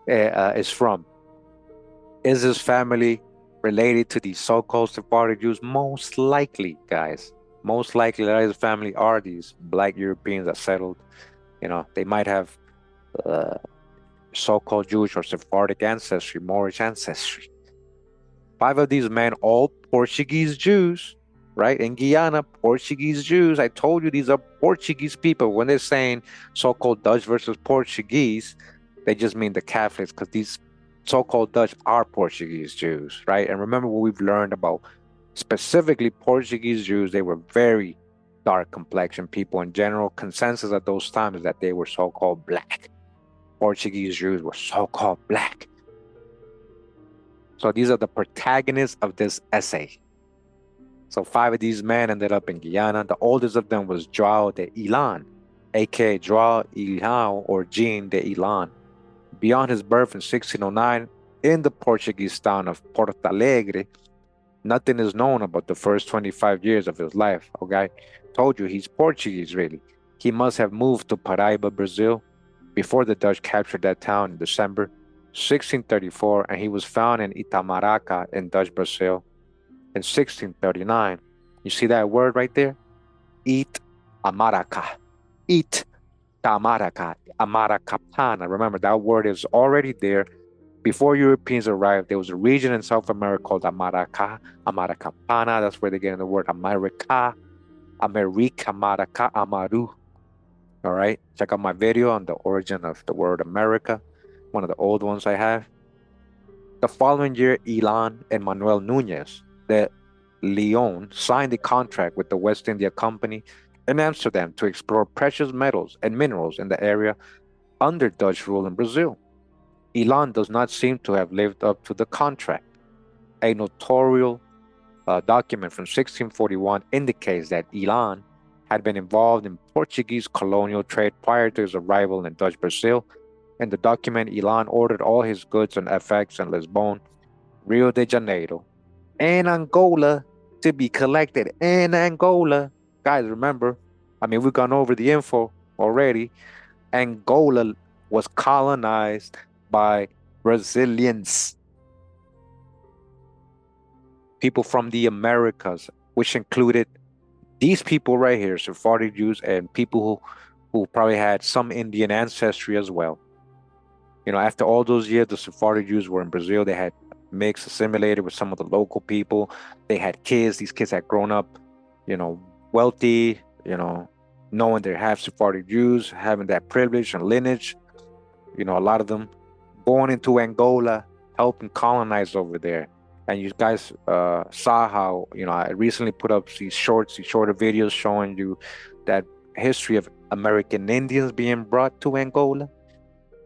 is from. Is his family related to the so-called Sephardic Jews? Most likely, guys. Most likely that his family are these black Europeans that settled. They might have uh, so-called Jewish or Sephardic ancestry, Moorish ancestry. 5 of these men, all Portuguese Jews, right? In Guyana, Portuguese Jews. I told you these are Portuguese people. When they're saying so-called Dutch versus Portuguese, they just mean the Catholics, because these so-called Dutch are Portuguese Jews, right? And remember what we've learned about specifically Portuguese Jews. They were very dark complexion people. In general, consensus at those times is that they were so-called black. Portuguese Jews were so-called black. So these are the protagonists of this essay. So 5 of these men ended up in Guyana. The oldest of them was João de Ilan, aka João Ilhão or Jean de Ilan. Beyond his birth in 1609 in the Portuguese town of Porto Alegre, nothing is known about the first 25 years of his life. Okay, told you he's Portuguese really. He must have moved to Paraíba, Brazil, before the Dutch captured that town in December 1634, and he was found in Itamaraca in Dutch Brazil in 1639. You see that word right there? Itamaraca. Itamaraca. Amaracapana. Remember, that word is already there. Before Europeans arrived, there was a region in South America called Amaraca, Amaracapana. That's where they get the word America, America, Maraca, Amaru. All right. Check out my video on the origin of the word America, one of the old ones I have. The following year, Ilan and Manuel Nunez de Leon signed a contract with the West India Company in Amsterdam to explore precious metals and minerals in the area under Dutch rule in Brazil. Ilan does not seem to have lived up to the contract. A notarial document from 1641 indicates that Ilan had been involved in Portuguese colonial trade prior to his arrival in Dutch Brazil. In the document, Ilan ordered all his goods and effects in Lisbon, Rio de Janeiro, and Angola to be collected in Angola. Guys, remember, we've gone over the info already. Angola was colonized by Brazilians, people from the Americas, which included these people right here, Sephardic Jews, and people who probably had some Indian ancestry as well. After all those years, the Sephardic Jews were in Brazil. They had mixed, assimilated with some of the local people. They had kids. These kids had grown up, wealthy, knowing they're half Sephardic Jews, having that privilege and lineage. A lot of them born into Angola, helping colonize over there. And you guys saw how, I recently put up these shorter videos showing you that history of American Indians being brought to Angola,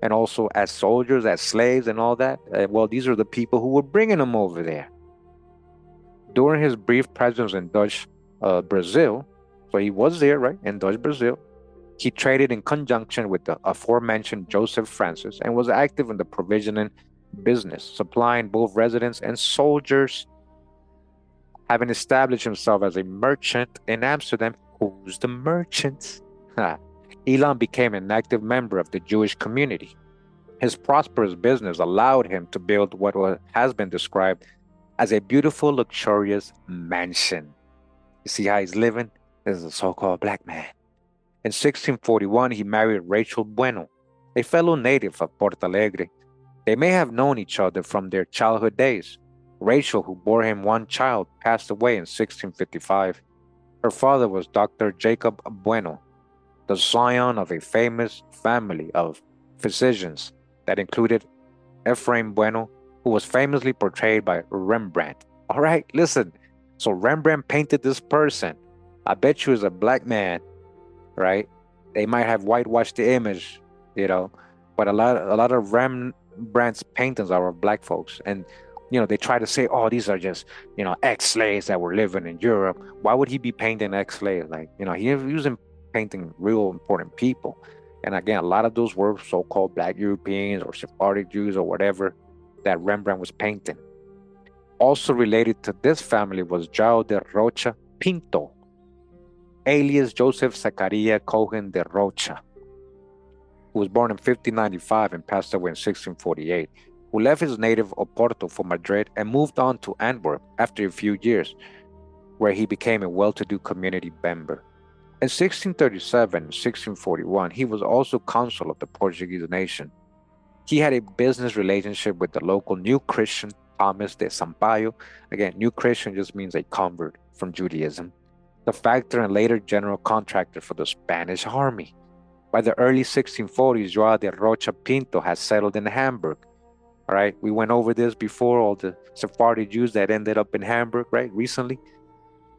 and also as soldiers, as slaves and all that. Well, these are the people who were bringing them over there. During his brief presence in Dutch Brazil, so he was there, right, in Dutch Brazil, he traded in conjunction with the aforementioned Joseph Francis and was active in the provisioning business, supplying both residents and soldiers. Having established himself as a merchant in Amsterdam, who's the merchant? Ilan became an active member of the Jewish community. His prosperous business allowed him to build what has been described as a beautiful, luxurious mansion. You see how he's living? This is a so-called black man. In 1641, he married Rachel Bueno, a fellow native of Porto Alegre. They may have known each other from their childhood days. Rachel, who bore him one child, passed away in 1655. Her father was Dr. Jacob Bueno, the scion of a famous family of physicians that included Ephraim Bueno, who was famously portrayed by Rembrandt. All right, listen. So Rembrandt painted this person. I bet you is a black man, right? They might have whitewashed the image, but a lot of Rembrandt's paintings are of black folks, and they try to say, oh, these are just ex-slaves that were living in Europe. Why would he be painting ex-slaves? Like he was painting real important people, and again, a lot of those were so-called black Europeans or Sephardic Jews or whatever that Rembrandt was painting. Also related to this family was João de Rocha Pinto, alias Joseph Zacaria Cohen de Rocha, who was born in 1595 and passed away in 1648, who left his native Oporto for Madrid and moved on to Antwerp after a few years, where he became a well-to-do community member. In 1637 and 1641, he was also consul of the Portuguese nation. He had a business relationship with the local New Christian Thomas de Sampaio. Again, New Christian just means a convert from Judaism, the factor and later general contractor for the Spanish army. By the early 1640s, João de Rocha Pinto had settled in Hamburg. All right, we went over this before, all the Sephardic Jews that ended up in Hamburg, right, recently,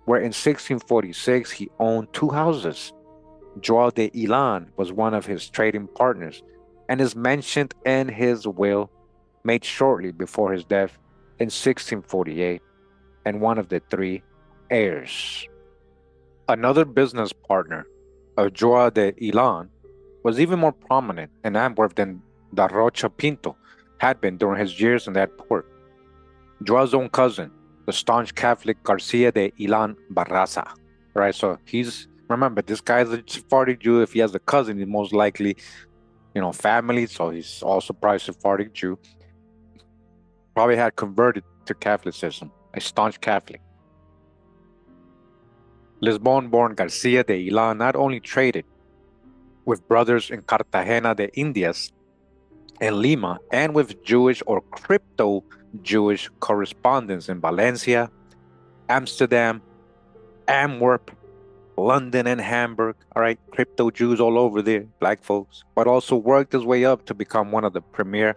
where in 1646 he owned 2 houses. João de Ilan was one of his trading partners and is mentioned in his will made shortly before his death in 1648, and one of the 3 heirs. Another business partner of João de Ilan was even more prominent in Antwerp than da Rocha Pinto had been during his years in that port. Joao's own cousin, the staunch Catholic Garcia de Ilan Barraza. Right, so remember, this guy's a Sephardic Jew. If he has a cousin, he's most likely, family, so he's also probably Sephardic Jew. Probably had converted to Catholicism, a staunch Catholic. Lisbon-born Garcia de Ilan not only traded with brothers in Cartagena de Indias and Lima, and with Jewish or crypto-Jewish correspondents in Valencia, Amsterdam, Antwerp, London, and Hamburg. All right, crypto Jews all over there, black folks, but also worked his way up to become one of the premier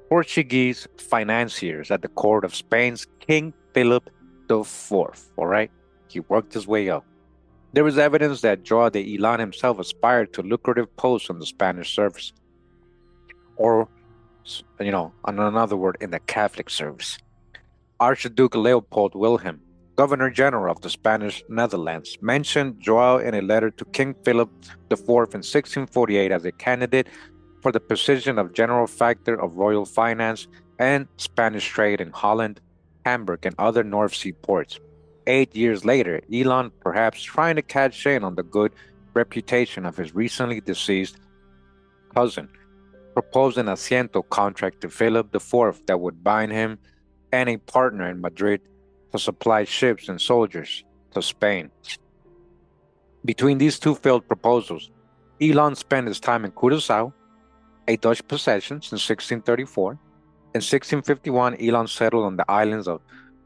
Portuguese financiers at the court of Spain's King Philip IV. All right, he worked his way up. There is evidence that João de Ilan himself aspired to lucrative posts on the Spanish service, or, in another word, in the Catholic service. Archduke Leopold Wilhelm, Governor General of the Spanish Netherlands, mentioned João in a letter to King Philip IV in 1648 as a candidate for the position of General Factor of Royal Finance and Spanish trade in Holland, Hamburg, and other North Sea ports. 8 years later, Ilan, perhaps trying to catch in on the good reputation of his recently deceased cousin, proposed an asiento contract to Philip IV that would bind him and a partner in Madrid to supply ships and soldiers to Spain. Between these 2 failed proposals, Ilan spent his time in Curaçao, a Dutch possession, since 1634. In 1651, Ilan settled on the islands of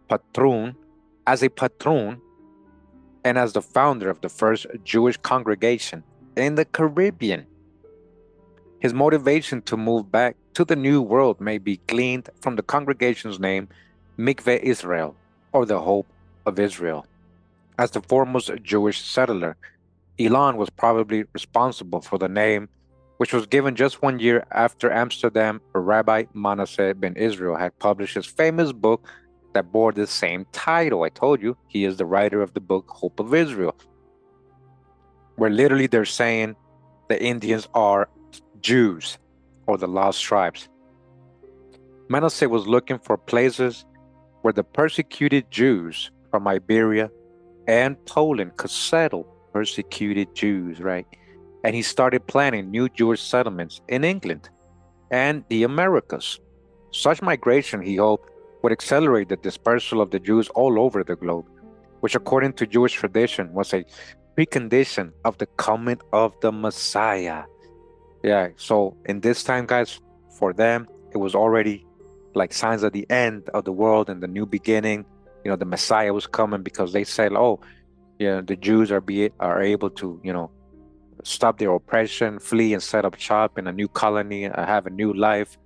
Patroon as a patron and as the founder of the first Jewish congregation in the Caribbean. His motivation to move back to the New World may be gleaned from the congregation's name, Mikveh Israel, or the Hope of Israel. As the foremost Jewish settler, Ilan was probably responsible for the name, which was given just 1 year after Amsterdam, where Rabbi Manasseh ben Israel had published his famous book that bore the same title. I told you, he is the writer of the book Hope of Israel, where literally they're saying the Indians are Jews, or the lost tribes. Manasseh was looking for places where the persecuted Jews from Iberia and Poland could settle persecuted Jews, right? And he started planning new Jewish settlements in England and the Americas. Such migration, he hoped, would accelerate the dispersal of the Jews all over the globe, which according to Jewish tradition was a precondition of the coming of the Messiah. Yeah, so in this time, guys, for them, it was already like signs of the end of the world and the new beginning. The Messiah was coming, because they said, oh, the Jews are able to, stop their oppression, flee and set up shop in a new colony, have a new life.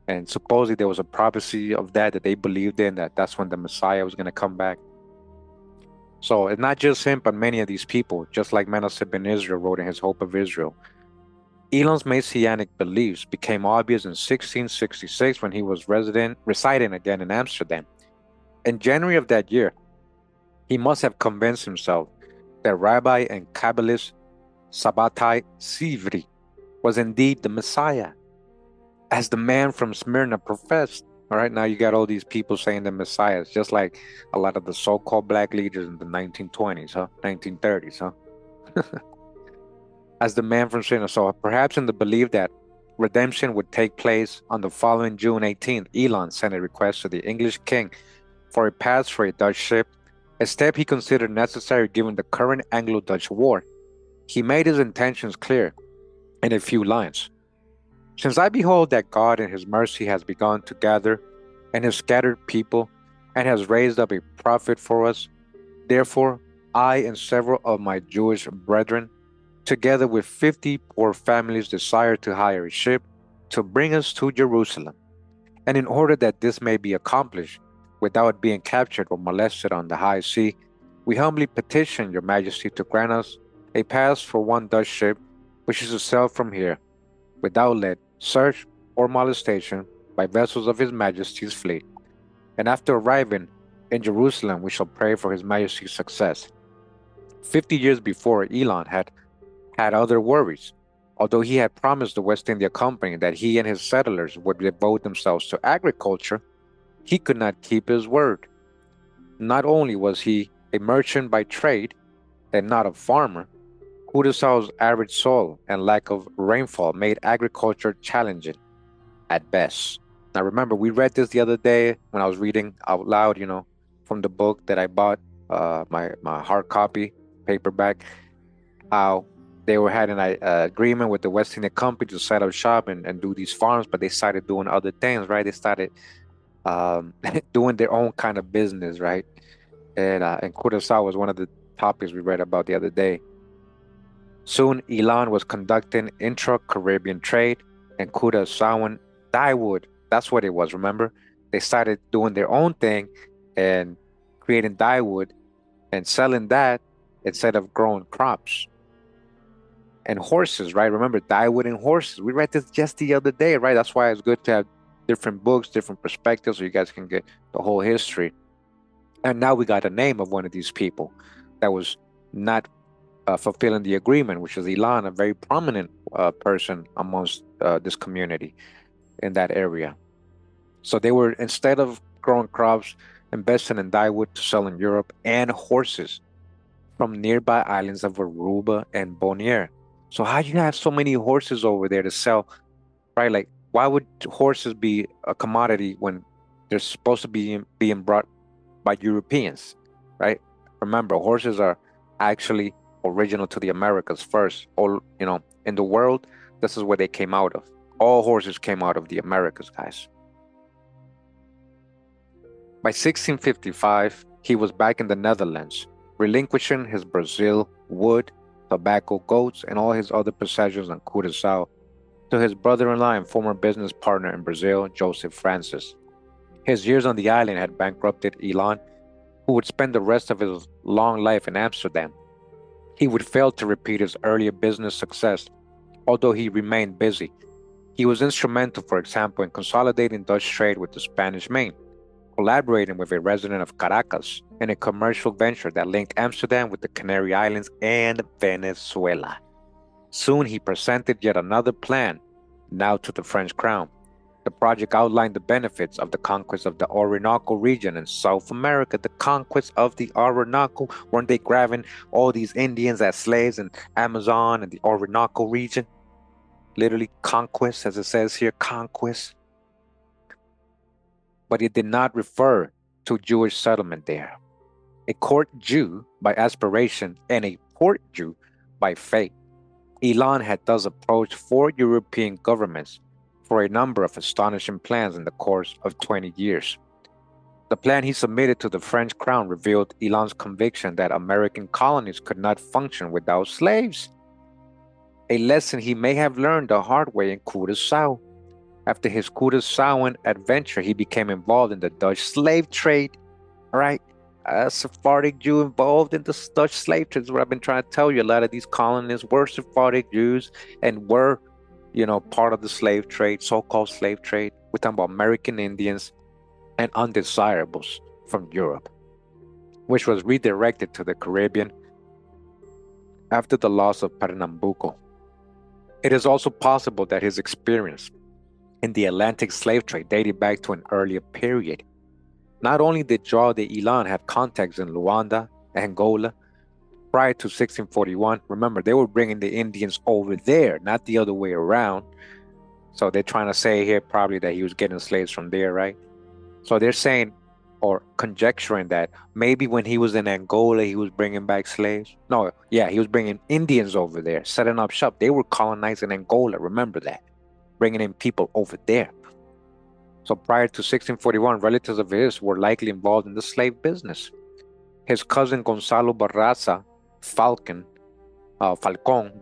And supposedly there was a prophecy of that they believed in, that's when the Messiah was going to come back. So it's not just him, but many of these people, just like Manasseh ben Israel wrote in his Hope of Israel, Elon's Messianic beliefs became obvious in 1666 when he was residing again in Amsterdam. In January of that year, he must have convinced himself that Rabbi and Kabbalist Sabbatai Sivri was indeed the Messiah, as the man from Smyrna professed. All right, now you got all these people saying the Messiah, just like a lot of the so-called black leaders in the 1920s, 1930s, as the man from Smyrna. So perhaps in the belief that redemption would take place on the following June 18th, Elon sent a request to the English king for a pass for a Dutch ship, a step he considered necessary given the current Anglo-Dutch war. He made his intentions clear in a few lines. Since I behold that God in his mercy has begun to gather and his scattered people and has raised up a prophet for us, therefore I and several of my Jewish brethren, together with 50 poor families, desire to hire a ship to bring us to Jerusalem. And in order that this may be accomplished without being captured or molested on the high sea, we humbly petition your majesty to grant us a pass for one Dutch ship which is to sail from here, without let, search, or molestation by vessels of his majesty's fleet. And after arriving in Jerusalem, we shall pray for his majesty's success. 50 years before, Elon had other worries. Although he had promised the West India Company that he and his settlers would devote themselves to agriculture, he could not keep his word. Not only was he a merchant by trade and not a farmer, Curaçao's arid soil and lack of rainfall made agriculture challenging at best. Now remember, we read this the other day when I was reading out loud, from the book that I bought, my hard copy paperback, how they were having an agreement with the West India Company to set up shop and do these farms, but they started doing other things, right? They started doing their own kind of business, right? And Curaçao was one of the topics we read about the other day. Soon, Elon was conducting intra-Caribbean trade, and Curaçaoan dyewood. That's what it was, remember? They started doing their own thing and creating dyewood and selling that instead of growing crops. And horses, right? Remember, dyewood and horses. We read this just the other day, right? That's why it's good to have different books, different perspectives, so you guys can get the whole history. And now we got a name of one of these people that was not fulfilling the agreement, which is Elon, a very prominent person amongst this community in that area. So they were, instead of growing crops, investing in dyewood to sell in Europe, and horses from nearby islands of Aruba and Bonaire. So how do you have so many horses over there to sell, right? Like, why would horses be a commodity when they're supposed to be being brought by Europeans, right? Remember, horses are actually original to the Americas first. All, in the world, this is where they came out of. All horses came out of the Americas, guys. By 1655, he was back in the Netherlands, relinquishing his Brazil wood, tobacco, goats, and all his other possessions on Curaçao to his brother-in-law and former business partner in Brazil, Joseph Francis. His years on the island had bankrupted Elon, who would spend the rest of his long life in Amsterdam. He would fail to repeat his earlier business success, although he remained busy. He was instrumental, for example, in consolidating Dutch trade with the Spanish Main, collaborating with a resident of Caracas in a commercial venture that linked Amsterdam with the Canary Islands and Venezuela. Soon he presented yet another plan, now to the French crown. The project outlined the benefits of the conquest of the Orinoco region in South America. The conquest of the Orinoco. Weren't they grabbing all these Indians as slaves in Amazon and the Orinoco region? Literally conquest, as it says here, conquest. But it did not refer to Jewish settlement there. A court Jew by aspiration and a port Jew by fate. Elon had thus approached 4 European governments for a number of astonishing plans in the course of 20 years. The plan he submitted to the French crown revealed Elon's conviction that American colonies could not function without slaves, a lesson he may have learned the hard way in Curaçao. After his Curaçaoan adventure, he became involved in the Dutch slave trade, right? A Sephardic Jew involved in the Dutch slave trade is what I've been trying to tell you. A lot of these colonists were Sephardic Jews and were part of the slave trade, so-called slave trade. We're talking about American Indians and undesirables from Europe, which was redirected to the Caribbean after the loss of Pernambuco. It is also possible that his experience in the Atlantic slave trade dated back to an earlier period. Not only did João de Ilan have contacts in Luanda, Angola, prior to 1641, remember, they were bringing the Indians over there, not the other way around. So they're trying to say here probably that he was getting slaves from there, right? So they're saying or conjecturing that maybe when he was in Angola, he was bringing back slaves. No, yeah, he was bringing Indians over there, setting up shop. They were colonizing Angola, remember that, bringing in people over there. So prior to 1641, relatives of his were likely involved in the slave business. His cousin Gonzalo Barraza Falcon,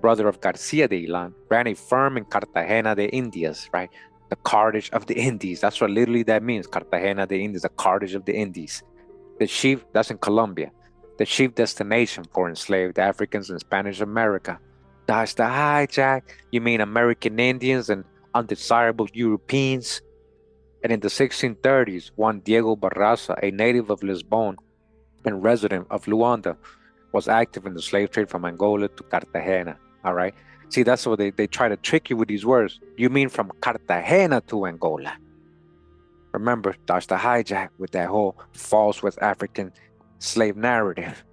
brother of Garcia de Ilan, ran a firm in Cartagena de Indias, right? The Carthage of the Indies. That's what literally that means, Cartagena de Indias, the Carthage of the Indies. The chief, that's in Colombia, the chief destination for enslaved Africans in Spanish America. That's the hijack. You mean American Indians and undesirable Europeans? And in the 1630s, Juan Diego Barraza, a native of Lisbon and resident of Luanda, was active in the slave trade from Angola to Cartagena. All right. See, that's what they try to trick you with these words. You mean from Cartagena to Angola. Remember, that's the hijack with that whole false West African slave narrative.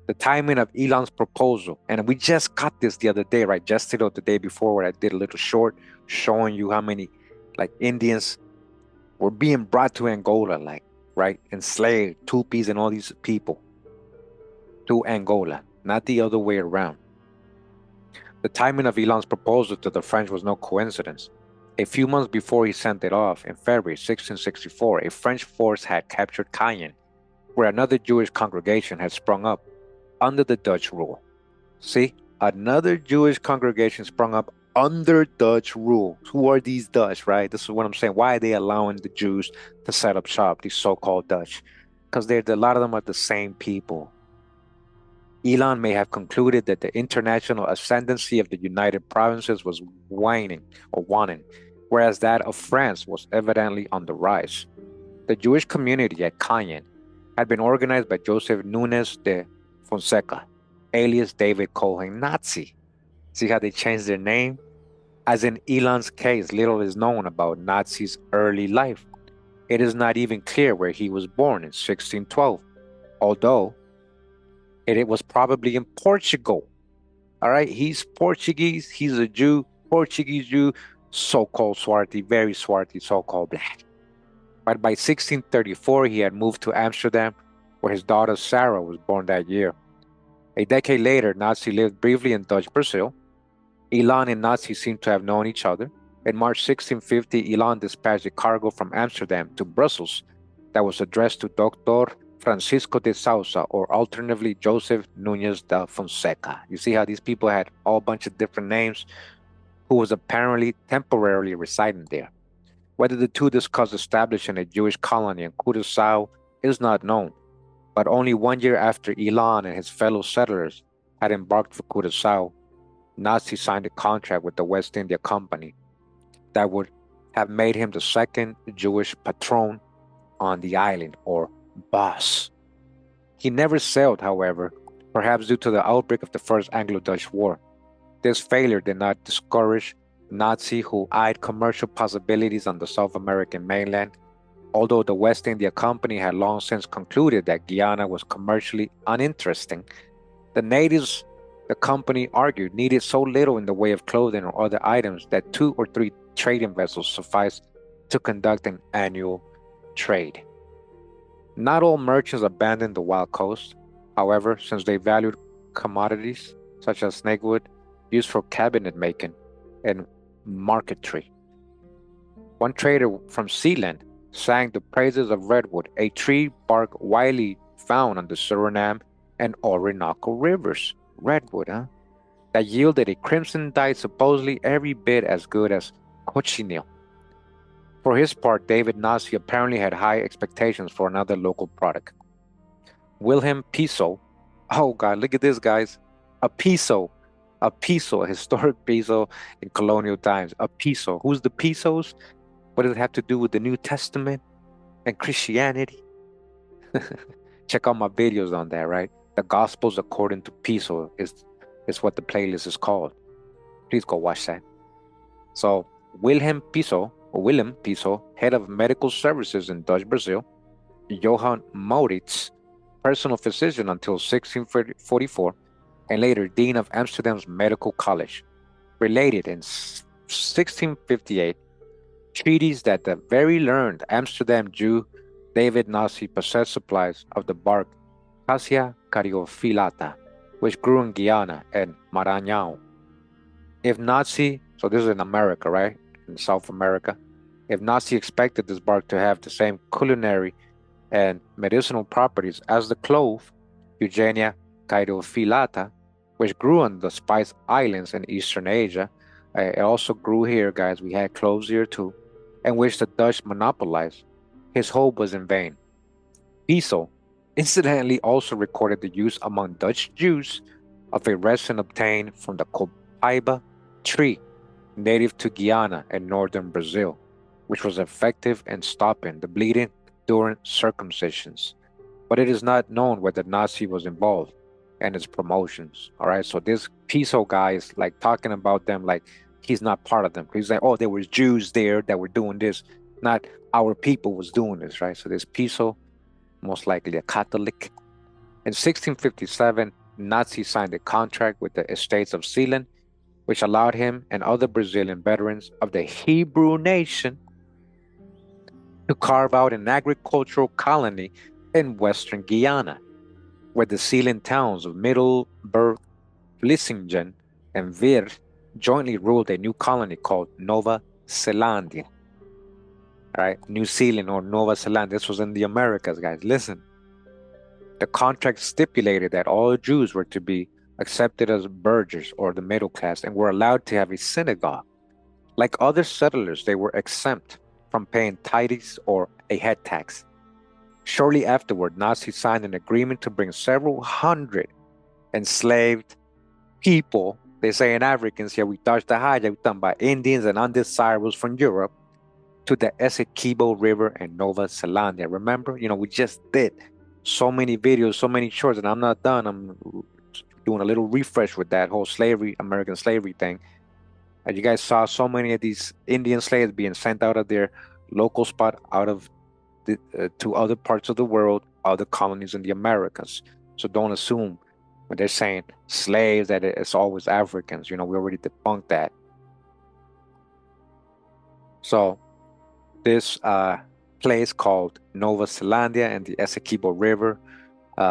The timing of Ilan's proposal, and we just got this the other day, right? Just the day before, where I did a little short showing you how many Indians were being brought to Angola, right? Enslaved, Tupis and all these people to Angola, not the other way around. The timing of Ilan's proposal to the French was no coincidence. A few months before he sent it off, in February 1664, a French force had captured Cayenne, where another Jewish congregation had sprung up under the Dutch rule. See, another Jewish congregation sprung up under Dutch rule. Who are these Dutch, right? This is what I'm saying. Why are they allowing the Jews to set up shop, these so-called Dutch? Because a lot of them are the same people. Ilan may have concluded that the international ascendancy of the United Provinces was waning, whereas that of France was evidently on the rise. The Jewish community at Cayenne had been organized by Joseph Nunes de Fonseca, alias David Cohen Nazi. See how they changed their name? As in Ilan's case, little is known about Nazi's early life. It is not even clear where he was born in 1612, although it was probably in Portugal. All right, he's Portuguese, he's a Jew, Portuguese Jew, so-called Swarthy, very Swarthy, so-called black. But by 1634, he had moved to Amsterdam, where his daughter Sarah was born that year. A decade later, Nazi lived briefly in Dutch Brazil. Ilan and Nazi seem to have known each other. In March 1650, Ilan dispatched a cargo from Amsterdam to Brussels that was addressed to Dr. Francisco de Sousa, or alternatively Joseph Nunez de Fonseca. You see how these people had all a bunch of different names, who was apparently temporarily residing there. Whether the two discussed establishing a Jewish colony in Curaçao is not known, but only 1 year after Ilan and his fellow settlers had embarked for Curaçao, Nazi signed a contract with the West India Company that would have made him the second Jewish patron on the island, or boss. He never sailed, however, perhaps due to the outbreak of the First Anglo-Dutch War. This failure did not discourage Nazi, who eyed commercial possibilities on the South American mainland. Although the West India Company had long since concluded that Guyana was commercially uninteresting, the natives, the company argued, needed so little in the way of clothing or other items that 2 or 3 trading vessels sufficed to conduct an annual trade. Not all merchants abandoned the wild coast, however, since they valued commodities such as snakewood used for cabinet making and marquetry. One trader from Sealand sang the praises of redwood, a tree bark widely found on the Suriname and Orinoco rivers. Redwood, that yielded a crimson dye supposedly every bit as good as cochineal. For his part, David Nazi apparently had high expectations for another local product. Wilhelm Piso, oh God, look at this, guys, a piso, A peso, a historic peso in colonial times. A peso. Who's the pesos? What does it have to do with the New Testament and Christianity? Check out my videos on that, right? The Gospels according to peso is what the playlist is called. Please go watch that. So Willem Piso, head of medical services in Dutch Brazil, Johann Maurits, personal physician until 1644, and later Dean of Amsterdam's Medical College, related in 1658 treaties that the very learned Amsterdam Jew David Nazi possessed supplies of the bark Cassia caryophyllata, which grew in Guyana and Maranhão. If Nazi, so this is in America, right? In South America. If Nazi expected this bark to have the same culinary and medicinal properties as the clove, Eugenia caryophyllata, which grew on the Spice Islands in Eastern Asia, it also grew here, guys. We had cloves here too, and which the Dutch monopolized. His hope was in vain. Piso incidentally also recorded the use among Dutch Jews of a resin obtained from the copaiba tree, native to Guyana and northern Brazil, which was effective in stopping the bleeding during circumcisions. But it is not known whether Nazi was involved in its promotions. All right, so this Piso guy is like talking about them like he's not part of them. He's like, oh, there was Jews there that were doing this, not our people was doing this, right? So this Piso, most likely a Catholic. In 1657, Nazis signed a contract with the estates of Zeeland, which allowed him and other Brazilian veterans of the Hebrew nation to carve out an agricultural colony in western Guyana, where the Zeeland towns of Middelburg, Vlissingen, and Veer jointly ruled a new colony called Nova Zealandia. All right, New Zealand or Nova Zealand. This was in the Americas, guys. Listen. The contract stipulated that all Jews were to be accepted as burghers or the middle class and were allowed to have a synagogue. Like other settlers, they were exempt from paying tithes or a head tax. Shortly afterward, Nazis signed an agreement to bring several hundred enslaved people, they say in Africans here, we touched the high, we talking about Indians and undesirables from Europe, to the Essequibo River in Nova Zealandia. Remember, we just did so many videos, so many shorts, and I'm not done. I'm doing a little refresh with that whole slavery, American slavery thing. And you guys saw so many of these Indian slaves being sent out of their local spot, out of to other parts of the world, other colonies in the Americas. So don't assume when they're saying slaves that it's always Africans. We already debunked that. So this place called Nova Zealandia and the Essequibo River,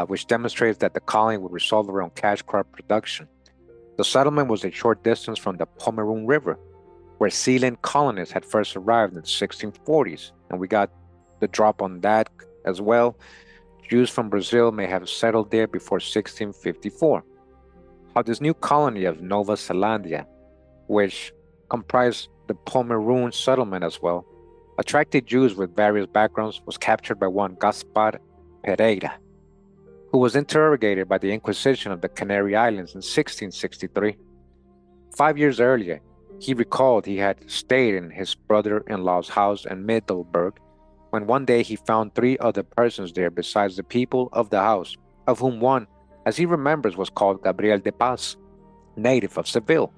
which demonstrates that the colony would resolve around cash crop production. The settlement was a short distance from the Pomeroon River, where Zealand colonists had first arrived in the 1640s, and we got the drop on that as well. Jews from Brazil may have settled there before 1654. How this new colony of Nova Zealandia, which comprised the Pomeroon settlement as well, attracted Jews with various backgrounds, was captured by one Gaspar Pereira, who was interrogated by the Inquisition of the Canary Islands in 1663. 5 years earlier, he recalled he had stayed in his brother-in-law's house in Middelburg, when one day he found 3 other persons there besides the people of the house, of whom one, as he remembers, was called Gabriel de Paz, native of Seville,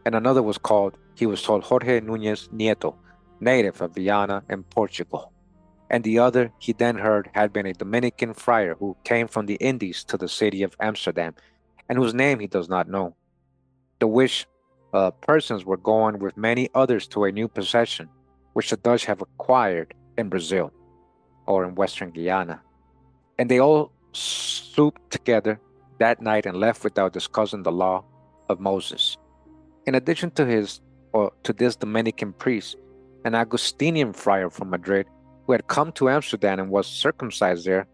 and another was told Jorge Núñez Nieto, native of Viana in Portugal. And the other, he then heard, had been a Dominican friar who came from the Indies to the city of Amsterdam, and whose name he does not know. The which persons were going with many others to a new possession, which the Dutch have acquired in Brazil, or in Western Guyana. And they all swooped together that night and left without discussing the law of Moses. In addition to this Dominican priest, an Augustinian friar from Madrid who had come to Amsterdam and was circumcised there,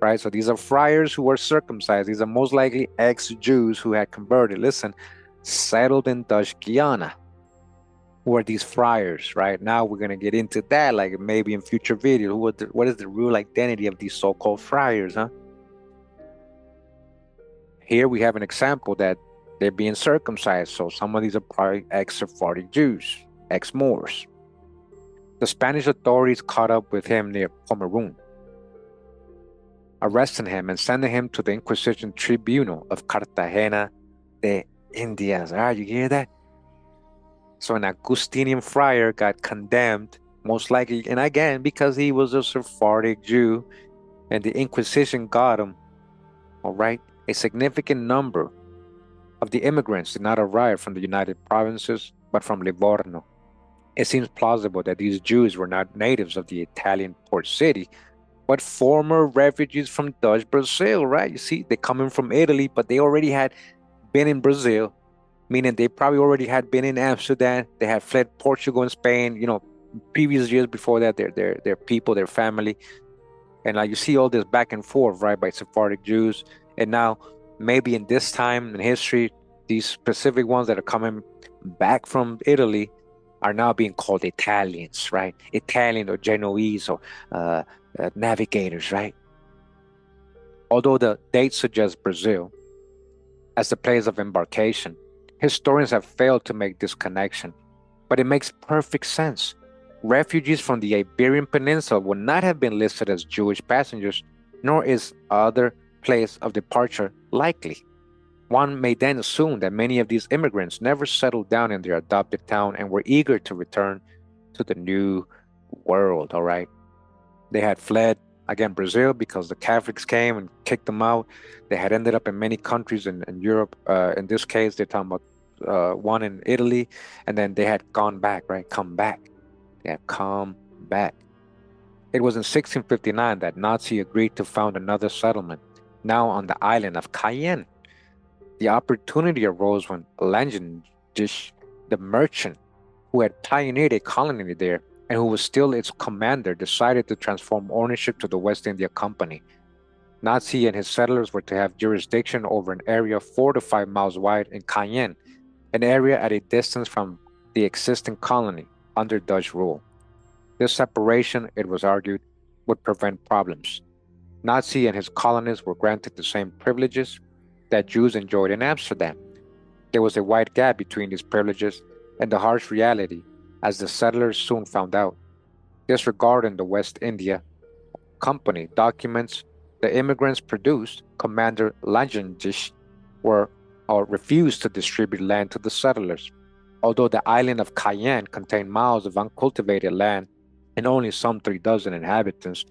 right? So these are friars who were circumcised. These are most likely ex-Jews who had converted, settled in Dutch Guyana. Who are these friars, right? Now we're going to get into that, like maybe in future videos. What is the real identity of these so-called friars, huh? Here we have an example that They're being circumcised, so some of these are probably ex-Sephardic Jews, ex-Moors. The Spanish authorities caught up with him near Pomeroon, arresting him and sending him to the Inquisition Tribunal of Cartagena de Indias. You hear that? So an Augustinian friar got condemned, most likely, and again, because he was a Sephardic Jew, and the Inquisition got him. All right? A significant number of the immigrants did not arrive from the United Provinces, but from Livorno. It seems plausible that these Jews were not natives of the Italian port city, but former refugees from Dutch Brazil, right? You see, they're coming from Italy, but they already had been in Brazil, meaning they probably already had been in Amsterdam. They had fled Portugal and Spain, previous years before that, their people, their family. And like you see all this back and forth, right, by Sephardic Jews. And now, maybe in this time in history, these specific ones that are coming back from Italy are now being called Italians, right? Italian or Genoese or navigators, right? Although the dates suggest Brazil as the place of embarkation, historians have failed to make this connection, but it makes perfect sense. Refugees from the Iberian Peninsula would not have been listed as Jewish passengers, nor is other place of departure likely. One may then assume that many of these immigrants never settled down in their adopted town and were eager to return to the new world, all right? They had fled, again, Brazil because the Catholics came and kicked them out. They had ended up in many countries in Europe. In this case, they're talking about one in Italy, and then they had gone back, right? Come back. They had come back. It was in 1659 that Nazi agreed to found another settlement, now on the island of Cayenne. The opportunity arose when Langendish, the merchant who had pioneered a colony there and who was still its commander, decided to transform ownership to the West India Company. Nazi and his settlers were to have jurisdiction over an area 4 to 5 miles wide in Cayenne, an area at a distance from the existing colony under Dutch rule. This separation, it was argued, would prevent problems. Nazi and his colonists were granted the same privileges that Jews enjoyed in Amsterdam. There was a wide gap between these privileges and the harsh reality, as the settlers soon found out. Disregarding the West India Company documents the immigrants produced, Commander Langendish refused to distribute land to the settlers. Although the island of Cayenne contained miles of uncultivated land and only some 3 dozen inhabitants,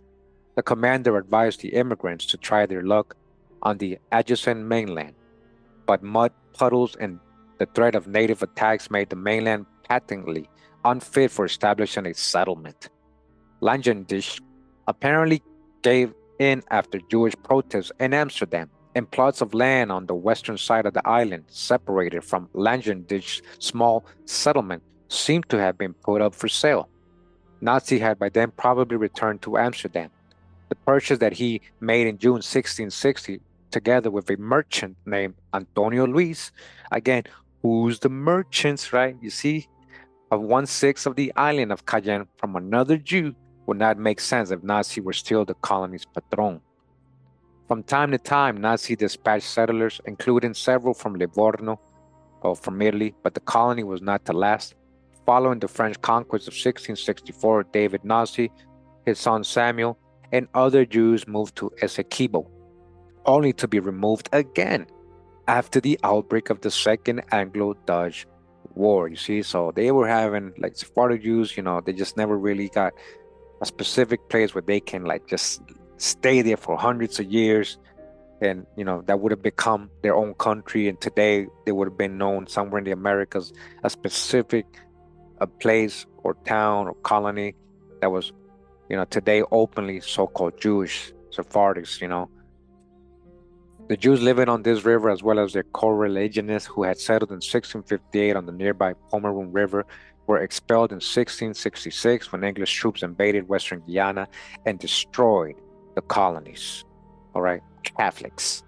the commander advised the immigrants to try their luck on the adjacent mainland. But mud puddles and the threat of native attacks made the mainland patently unfit for establishing a settlement. Langendish apparently gave in after Jewish protests in Amsterdam, and plots of land on the western side of the island, separated from Langendish's small settlement, seemed to have been put up for sale. Nazi had by then probably returned to Amsterdam. The purchase that he made in June 1660, together with a merchant named Antonio Luis, again, who's the merchants, right? You see, of 1/6 of the island of Cayenne from another Jew would not make sense if Nazi were still the colony's patron. From time to time, Nazi dispatched settlers, including several from Livorno or from Italy, but the colony was not to last. Following the French conquest of 1664, David Nazi, his son Samuel, and other Jews moved to Essequibo, only to be removed again after the outbreak of the Second Anglo-Dutch War. You see, so they were having, like, Sephardic Jews, they just never really got a specific place where they can, like, just stay there for hundreds of years, and that would have become their own country, and today they would have been known somewhere in the Americas, a specific place or town or colony that was today openly so-called Jewish Sephardics. The Jews living on this river, as well as their co-religionists who had settled in 1658 on the nearby Pomeroon River, were expelled in 1666 when English troops invaded Western Guyana and destroyed the colonies. All right, Catholics.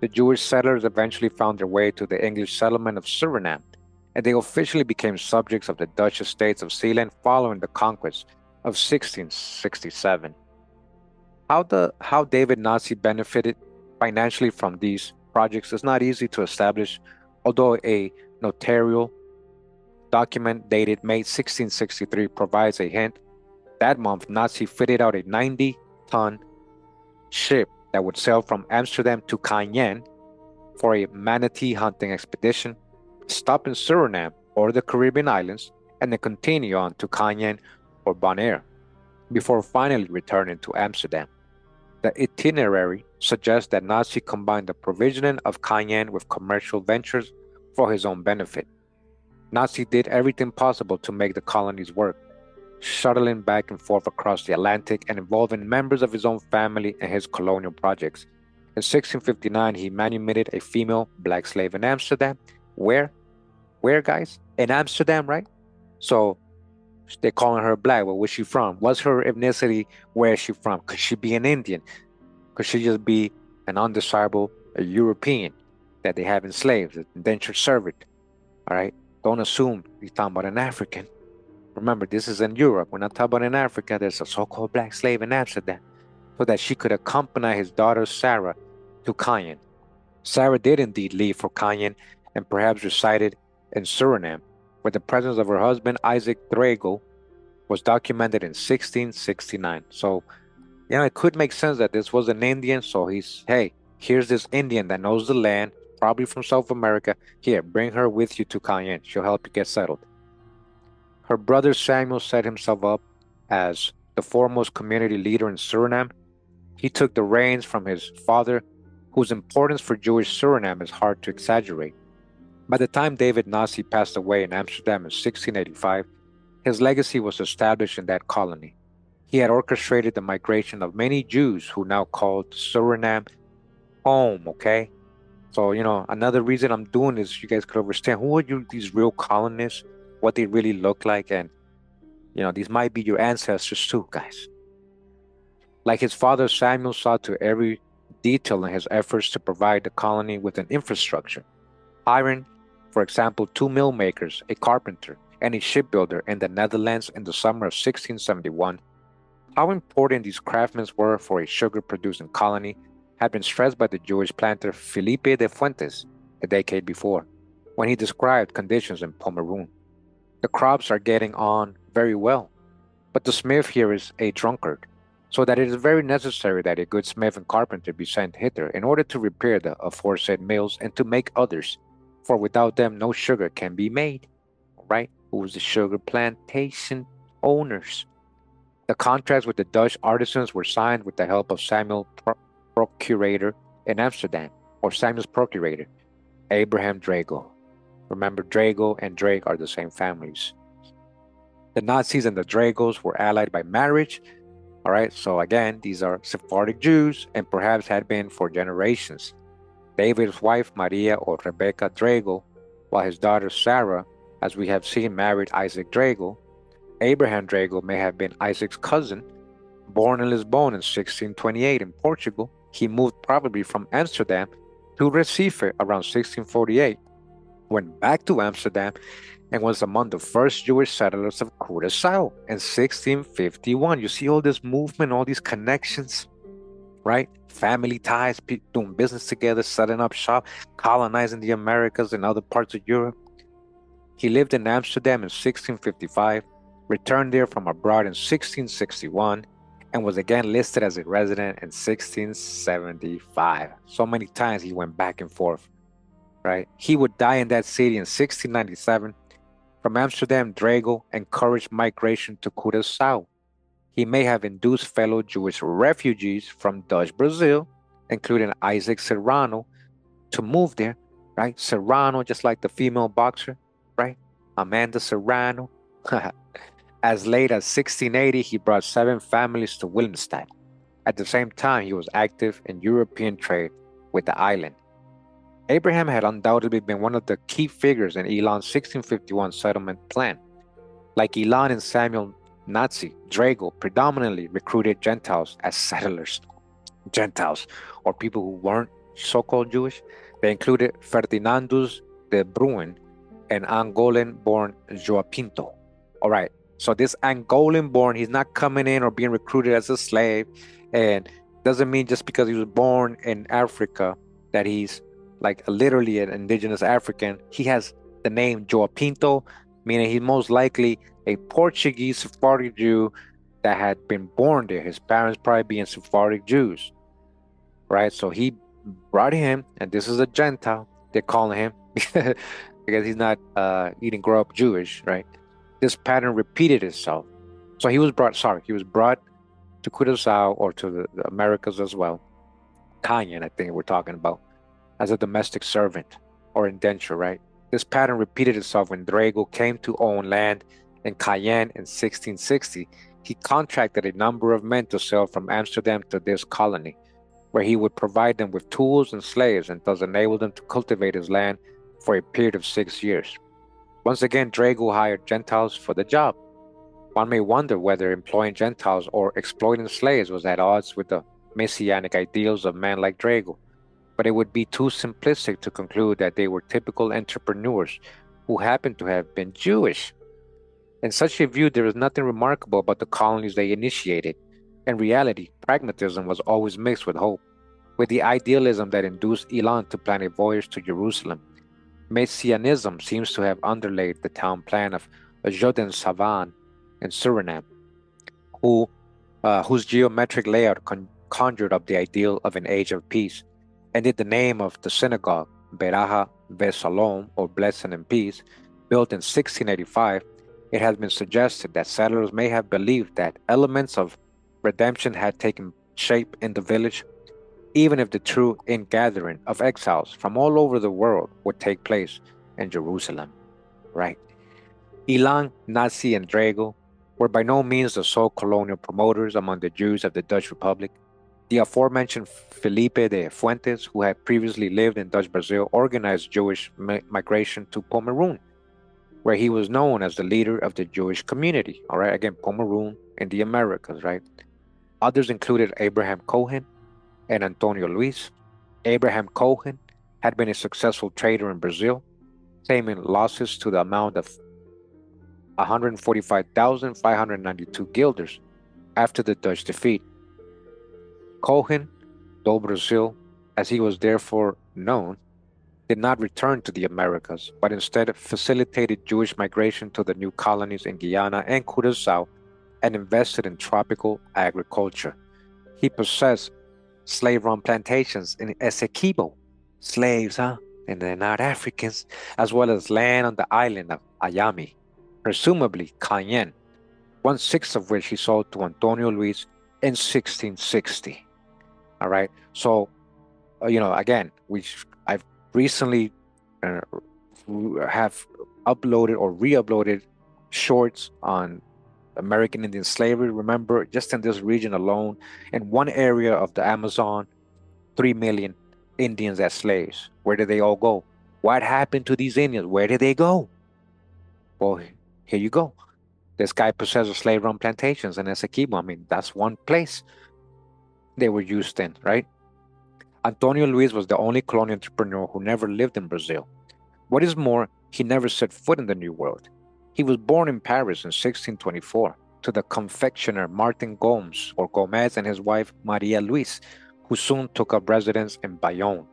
The Jewish settlers eventually found their way to the English settlement of Suriname, and they officially became subjects of the Dutch estates of Zeeland following the conquest of 1667. How David Nazi benefited financially from these projects is not easy to establish Although a notarial document dated May 1663 provides a hint, that month Nazi fitted out a 90-ton ship that would sail from Amsterdam to Cayenne for a manatee hunting expedition, stop in Suriname or the Caribbean islands, and then continue on to Cayenne or Bonaire before finally returning to Amsterdam. The itinerary suggests that Nazi combined the provisioning of Cayenne with commercial ventures for his own benefit. Nazi did everything possible to make the colonies work, shuttling back and forth across the Atlantic and involving members of his own family in his colonial projects. In 1659, he manumitted a female black slave in Amsterdam. Where? Where, guys? In Amsterdam, right? So they're calling her black. Well, where's she from? What's her ethnicity? Where is she from? Could she be an Indian? Could she just be an undesirable European that they have enslaved, an indentured servant? All right? Don't assume he's talking about an African. Remember, this is in Europe. We're not talking about in Africa. There's a so-called black slave in Amsterdam, so that she could accompany his daughter Sarah to Cayenne. Sarah did indeed leave for Cayenne and perhaps resided in Suriname, where the presence of her husband Isaac Drago was documented in 1669. So, it could make sense that this was an Indian. So hey, here's this Indian that knows the land, probably from South America. Here, bring her with you to Cayenne. She'll help you get settled. Her brother Samuel set himself up as the foremost community leader in Suriname. He took the reins from his father, whose importance for Jewish Suriname is hard to exaggerate. By the time David Nazi passed away in Amsterdam in 1685, his legacy was established in that colony. He had orchestrated the migration of many Jews who now called Suriname home, okay? So, another reason I'm doing this, you guys could understand who are these real colonists, what they really look like, and, these might be your ancestors too, guys. Like his father, Samuel saw to every detail in his efforts to provide the colony with an infrastructure, hiring, for example, 2 mill makers, a carpenter, and a shipbuilder in the Netherlands in the summer of 1671. How important these craftsmen were for a sugar-producing colony had been stressed by the Jewish planter Felipe de Fuentes a decade before, when he described conditions in Pomeroon. The crops are getting on very well, but the smith here is a drunkard, so that it is very necessary that a good smith and carpenter be sent hither in order to repair the aforesaid mills and to make others, for without them no sugar can be made. Right? Who was the sugar plantation owners? The contracts with the Dutch artisans were signed with the help of Samuel Procurator in Amsterdam, or Samuel's Procurator, Abraham Drago. Remember, Drago and Drake are the same families. The Nazis and the Dragos were allied by marriage. All right, so again, these are Sephardic Jews and perhaps had been for generations. David's wife, Maria or Rebecca Drago, while his daughter Sarah, as we have seen, married Isaac Drago. Abraham Drago may have been Isaac's cousin. Born in Lisbon in 1628 in Portugal, he moved probably from Amsterdam to Recife around 1648, went back to Amsterdam, and was among the first Jewish settlers of Curaçao in 1651. You see all this movement, all these connections, right? Family ties, doing business together, setting up shop, colonizing the Americas and other parts of Europe. He lived in Amsterdam in 1655, returned there from abroad in 1661, and was again listed as a resident in 1675. So many times he went back and forth, right? He would die in that city in 1697. From Amsterdam, Drago encouraged migration to Curaçao. He may have induced fellow Jewish refugees from Dutch Brazil, including Isaac Serrano, to move there, right? Serrano, just like the female boxer, right? Amanda Serrano. As late as 1680, he brought 7 families to Willemstad. At the same time, he was active in European trade with the island. Abraham had undoubtedly been one of the key figures in Elon's 1651 settlement plan. Like Elon and Samuel Nazi, Drago predominantly recruited Gentiles as settlers. Gentiles, or people who weren't so-called Jewish. They included Ferdinandus de Bruin and Angolan-born Joao Pinto. All right, so this Angolan-born, he's not coming in or being recruited as a slave, and doesn't mean just because he was born in Africa that he's like literally an indigenous African. He has the name Joao Pinto, meaning he's most likely a Portuguese Sephardic Jew that had been born there. His parents probably being Sephardic Jews, right? So he brought him, and this is a Gentile. They're calling him because he's not, he didn't grow up Jewish, right? This pattern repeated itself. So he was brought to Curaçao or to the Americas as well. Cayenne, I think we're talking about, as a domestic servant or indenture, right? This pattern repeated itself when Drago came to own land in Cayenne in 1660. He contracted a number of men to sail from Amsterdam to this colony, where he would provide them with tools and slaves and thus enable them to cultivate his land for a period of 6 years. Once again, Drago hired Gentiles for the job. One may wonder whether employing Gentiles or exploiting slaves was at odds with the messianic ideals of men like Drago, but it would be too simplistic to conclude that they were typical entrepreneurs who happened to have been Jewish. In such a view, there is nothing remarkable about the colonies they initiated. In reality, pragmatism was always mixed with hope, with the idealism that induced Elan to plan a voyage to Jerusalem. Messianism seems to have underlaid the town plan of Joden Savan in Suriname, whose geometric layout conjured up the ideal of an age of peace, and in the name of the synagogue, Beraha Ve Salom, or Blessing and Peace, built in 1685, it has been suggested that settlers may have believed that elements of redemption had taken shape in the village, even if the true ingathering of exiles from all over the world would take place in Jerusalem. Right? Elan, Nazi, and Drago were by no means the sole colonial promoters among the Jews of the Dutch Republic. The aforementioned Felipe de Fuentes, who had previously lived in Dutch Brazil, organized Jewish migration to Pomeroon, where he was known as the leader of the Jewish community. All right, again, Pomeroon in the Americas, right? Others included Abraham Cohen and Antonio Luis. Abraham Cohen had been a successful trader in Brazil, claiming losses to the amount of 145,592 guilders after the Dutch defeat. Cohen, do Brasil, as he was therefore known, did not return to the Americas, but instead facilitated Jewish migration to the new colonies in Guyana and Curaçao and invested in tropical agriculture. He possessed slave-run plantations in Essequibo, slaves, huh? And they're not Africans, as well as land on the island of Ayami, presumably Cayenne, 1/6 of which he sold to Antonio Luis in 1660. All right. So, again, I've recently uh, have uploaded or re-uploaded shorts on American Indian slavery. Remember, just in this region alone, in one area of the Amazon, 3 million Indians as slaves. Where did they all go? What happened to these Indians? Where did they go? Well, here you go. This guy possessed slave-run plantations in Essequibo. I mean, that's one place they were used in, right? Antonio Luis was the only colonial entrepreneur who never lived in Brazil. What is more, he never set foot in the New World. He was born in Paris in 1624 to the confectioner Martin Gomez and his wife Maria Luis, who soon took up residence in Bayonne.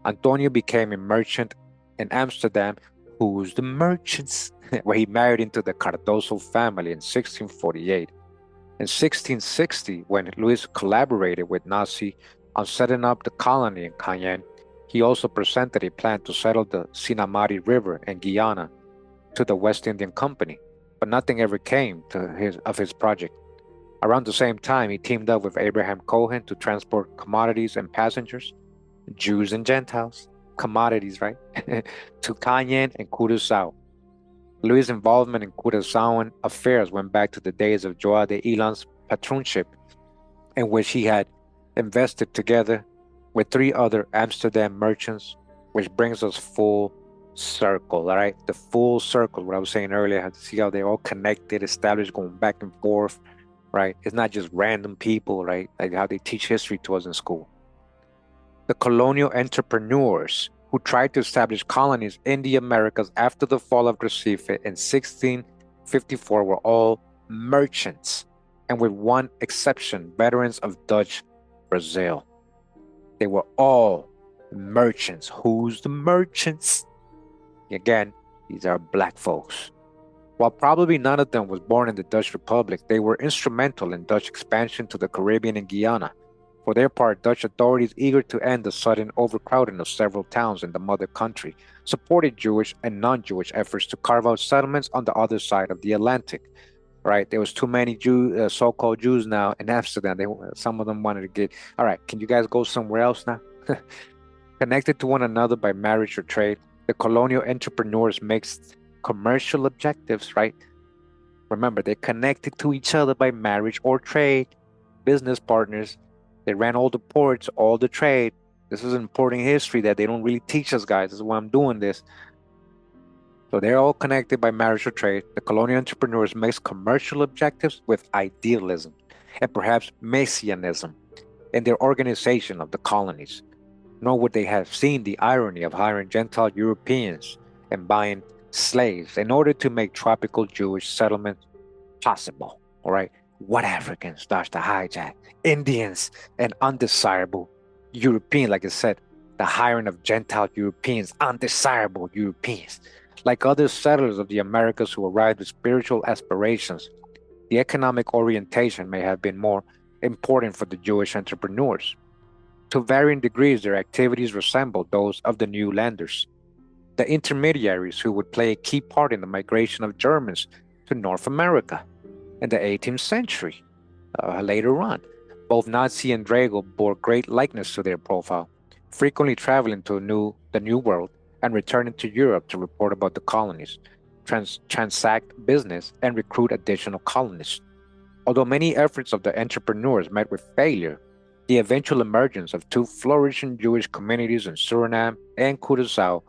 Antonio became a merchant in Amsterdam, who's the merchants, where he married into the Cardoso family in 1648. In 1660, when Luis collaborated with Nazi on setting up the colony in Cayenne, he also presented a plan to settle the Sinamari River in Guyana to the West Indian Company, but nothing ever came of his project. Around the same time, he teamed up with Abraham Cohen to transport commodities and passengers, Jews and Gentiles, commodities, right, to Cayenne and Curaçao. Louis' involvement in Curaçaoan affairs went back to the days of Joao de Elan's patronship, in which he had invested together with 3 other Amsterdam merchants, which brings us full circle, all right? The full circle, what I was saying earlier, to see how they're all connected, established, going back and forth, right? It's not just random people, right? Like how they teach history to us in school. The colonial entrepreneurs who tried to establish colonies in the Americas after the fall of Recife in 1654 were all merchants, and with one exception, veterans of Dutch Brazil. They were all Merchants. Who's the merchants? Again, these are black folks. While probably none of them was born in the Dutch Republic, they were instrumental in Dutch expansion to the Caribbean and Guyana. For their part, Dutch authorities, eager to end the sudden overcrowding of several towns in the mother country, supported Jewish and non-Jewish efforts to carve out settlements on the other side of the Atlantic. Right, there was too many so-called Jews now in Amsterdam. Some of them wanted to get. All right, can you guys go somewhere else now? Connected to one another by marriage or trade, the colonial entrepreneurs mixed commercial objectives, right? Remember, they're connected to each other by marriage or trade, business partners. They ran all the ports, all the trade. This is an important history that they don't really teach us, guys. This is why I'm doing this. So they're all connected by marriage or trade. The colonial entrepreneurs mixed commercial objectives with idealism and perhaps messianism in their organization of the colonies. Nor would they have seen the irony of hiring Gentile Europeans and buying slaves in order to make tropical Jewish settlements possible. All right. What Africans starts to hijack Indians and undesirable Europeans, like I said, the hiring of Gentile Europeans, undesirable Europeans, like other settlers of the Americas who arrived with spiritual aspirations. The economic orientation may have been more important for the Jewish entrepreneurs. To varying degrees, their activities resembled those of the new landers, the intermediaries who would play a key part in the migration of Germans to North America in the 18th century. Later on, both Nazi and Drago bore great likeness to their profile, frequently traveling to the New World and returning to Europe to report about the colonies, transact business, and recruit additional colonists. Although many efforts of the entrepreneurs met with failure, the eventual emergence of two flourishing Jewish communities in Suriname and Curaçao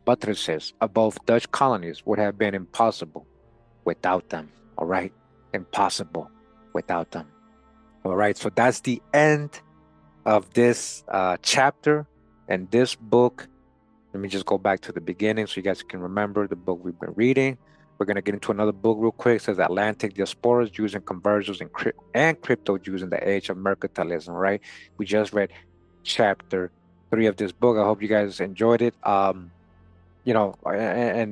buttresses of both Dutch colonies would have been impossible without them. All right? Impossible without them. All right, so that's the end of this chapter and this book. Let me just go back to the beginning so you guys can remember the book we've been reading. We're going to get into another book real quick. It says Atlantic Diasporas, Jews and Conversos and Crypto Jews in the Age of Mercantilism, right? We just read chapter 3 of this book. I hope you guys enjoyed it. And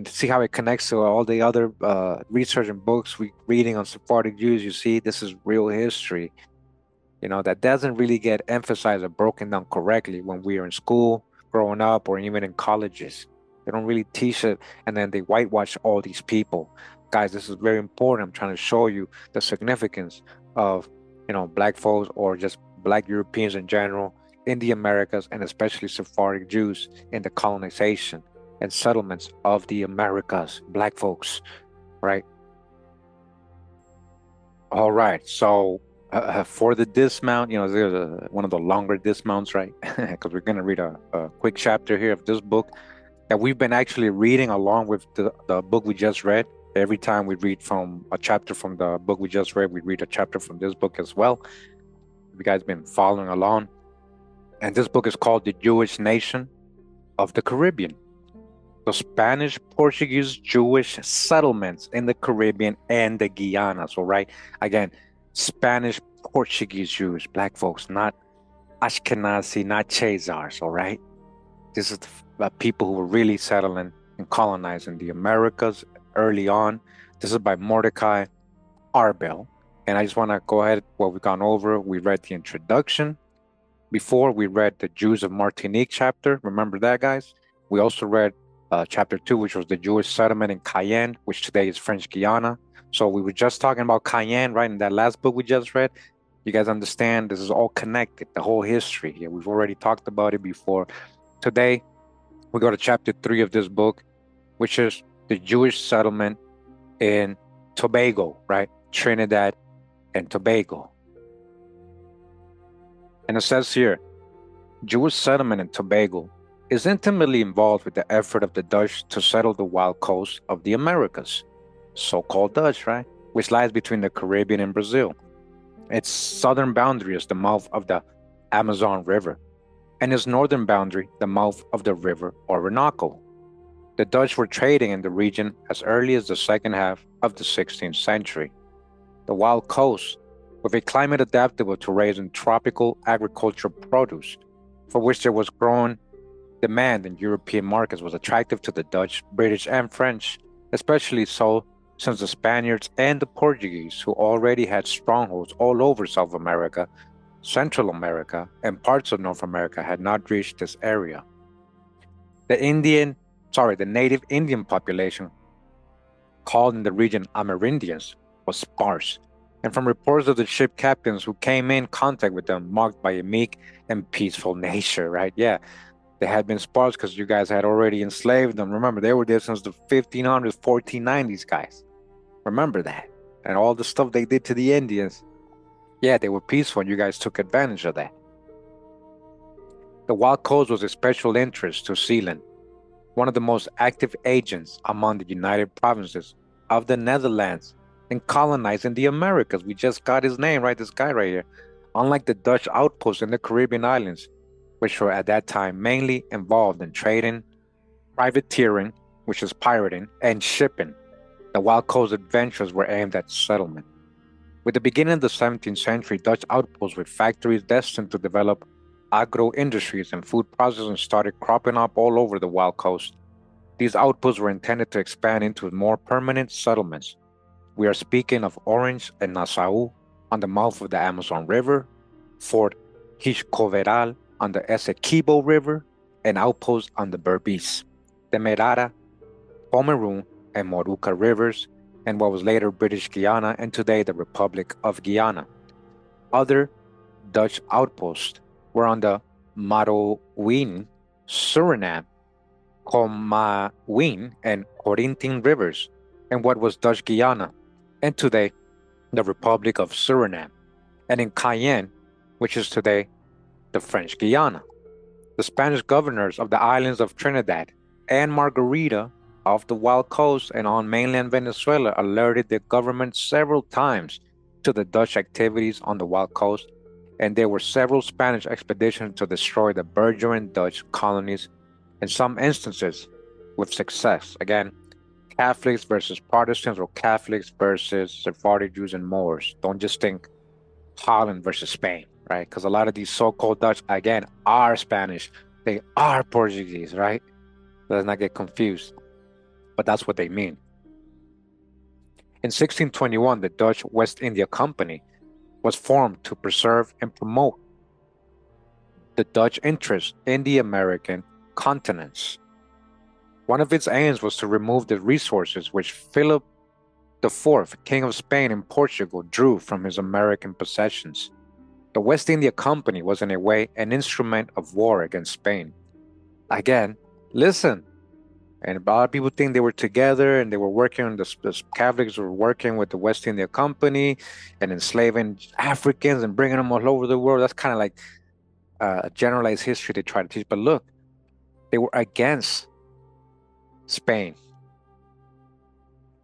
see how it connects to all the other research and books we reading on Sephardic Jews. You see, this is real history, that doesn't really get emphasized or broken down correctly when we are in school, growing up, or even in colleges. They don't really teach it, and then they whitewash all these people. Guys, this is very important. I'm trying to show you the significance of, black folks or just black Europeans in general in the Americas, and especially Sephardic Jews in the colonization and settlements of the Americas, black folks, right? All right, so for the dismount, there's one of the longer dismounts, right? Because we're going to read a quick chapter here of this book that we've been actually reading along with the book we just read. Every time we read from a chapter from the book we just read, we read a chapter from this book as well. You guys been following along. And this book is called The Jewish Nation of the Caribbean. The Spanish-Portuguese Jewish settlements in the Caribbean and the Guyanas, all right? Again, Spanish-Portuguese Jews, black folks, not Ashkenazi, not Chazars, all right? This is the people who were really settling and colonizing the Americas early on. This is by Mordecai Arbel. And I just want to go ahead, what we've gone over. We read the introduction. Before, we read the Jews of Martinique chapter. Remember that, guys? We also read chapter 2, which was the Jewish settlement in Cayenne, which today is French Guiana. So we were just talking about Cayenne, right, in that last book we just read. You guys understand this is all connected, the whole history here. We've already talked about it before. Today, we go to chapter 3 of this book, which is the Jewish settlement in Tobago, right? Trinidad and Tobago. And it says here, Jewish settlement in Tobago is intimately involved with the effort of the Dutch to settle the wild coast of the Americas, so-called Dutch, right? Which lies between the Caribbean and Brazil. Its southern boundary is the mouth of the Amazon River, and its northern boundary, the mouth of the river Orinoco. The Dutch were trading in the region as early as the second half of the 16th century. The wild coast, with a climate adaptable to raising tropical agricultural produce, for which there was growing Demand in European markets was attractive to the Dutch, British, and French, especially so since the Spaniards and the Portuguese, who already had strongholds all over South America, Central America, and parts of North America, had not reached this area. The native Indian population, called in the region Amerindians, was sparse, and from reports of the ship captains who came in contact with them, marked by a meek and peaceful nature, right? Yeah, they had been sparse because you guys had already enslaved them. Remember, they were there since the 1500s, 1490s, guys. Remember that. And all the stuff they did to the Indians. Yeah, they were peaceful, and you guys took advantage of that. The Wild Coast was a special interest to Zealand, one of the most active agents among the United Provinces of the Netherlands in colonizing the Americas. We just got his name, right? This guy right here. Unlike the Dutch outposts in the Caribbean islands, which were at that time mainly involved in trading, privateering, which is pirating, and shipping, the Wild Coast adventures were aimed at settlement. With the beginning of the 17th century, Dutch outposts with factories destined to develop agro industries and food processing started cropping up all over the Wild Coast. These outposts were intended to expand into more permanent settlements. We are speaking of Orange and Nassau on the mouth of the Amazon River, Fort Hiscoveral on the Essequibo River, and outposts on the Berbice, Demerara, Pomeroon, and Moruca rivers, and what was later British Guiana and today the Republic of Guyana. Other Dutch outposts were on the Marowijne, Suriname, Comawin, and Corinthine rivers, and what was Dutch Guiana, and today the Republic of Suriname, and in Cayenne, which is today the French Guiana. The Spanish governors of the islands of Trinidad and Margarita off the Wild Coast and on mainland Venezuela alerted the government several times to the Dutch activities on the Wild Coast, and there were several Spanish expeditions to destroy the burgeoning Dutch colonies, in some instances with success. Again, Catholics versus Protestants or Catholics versus Sephardic Jews and Moors. Don't just think Holland versus Spain, right? Because a lot of these so-called Dutch, again, are Spanish. They are Portuguese, right? Let's not get confused. But that's what they mean. In 1621, the Dutch West India Company was formed to preserve and promote the Dutch interest in the American continents. One of its aims was to remove the resources which Philip IV, King of Spain and Portugal, drew from his American possessions. The West India Company was in a way an instrument of war against Spain. Again, listen, and a lot of people think they were together and they were working, the Catholics were working with the West India Company and enslaving Africans and bringing them all over the world. That's kind of like a generalized history they try to teach. But look, they were against Spain.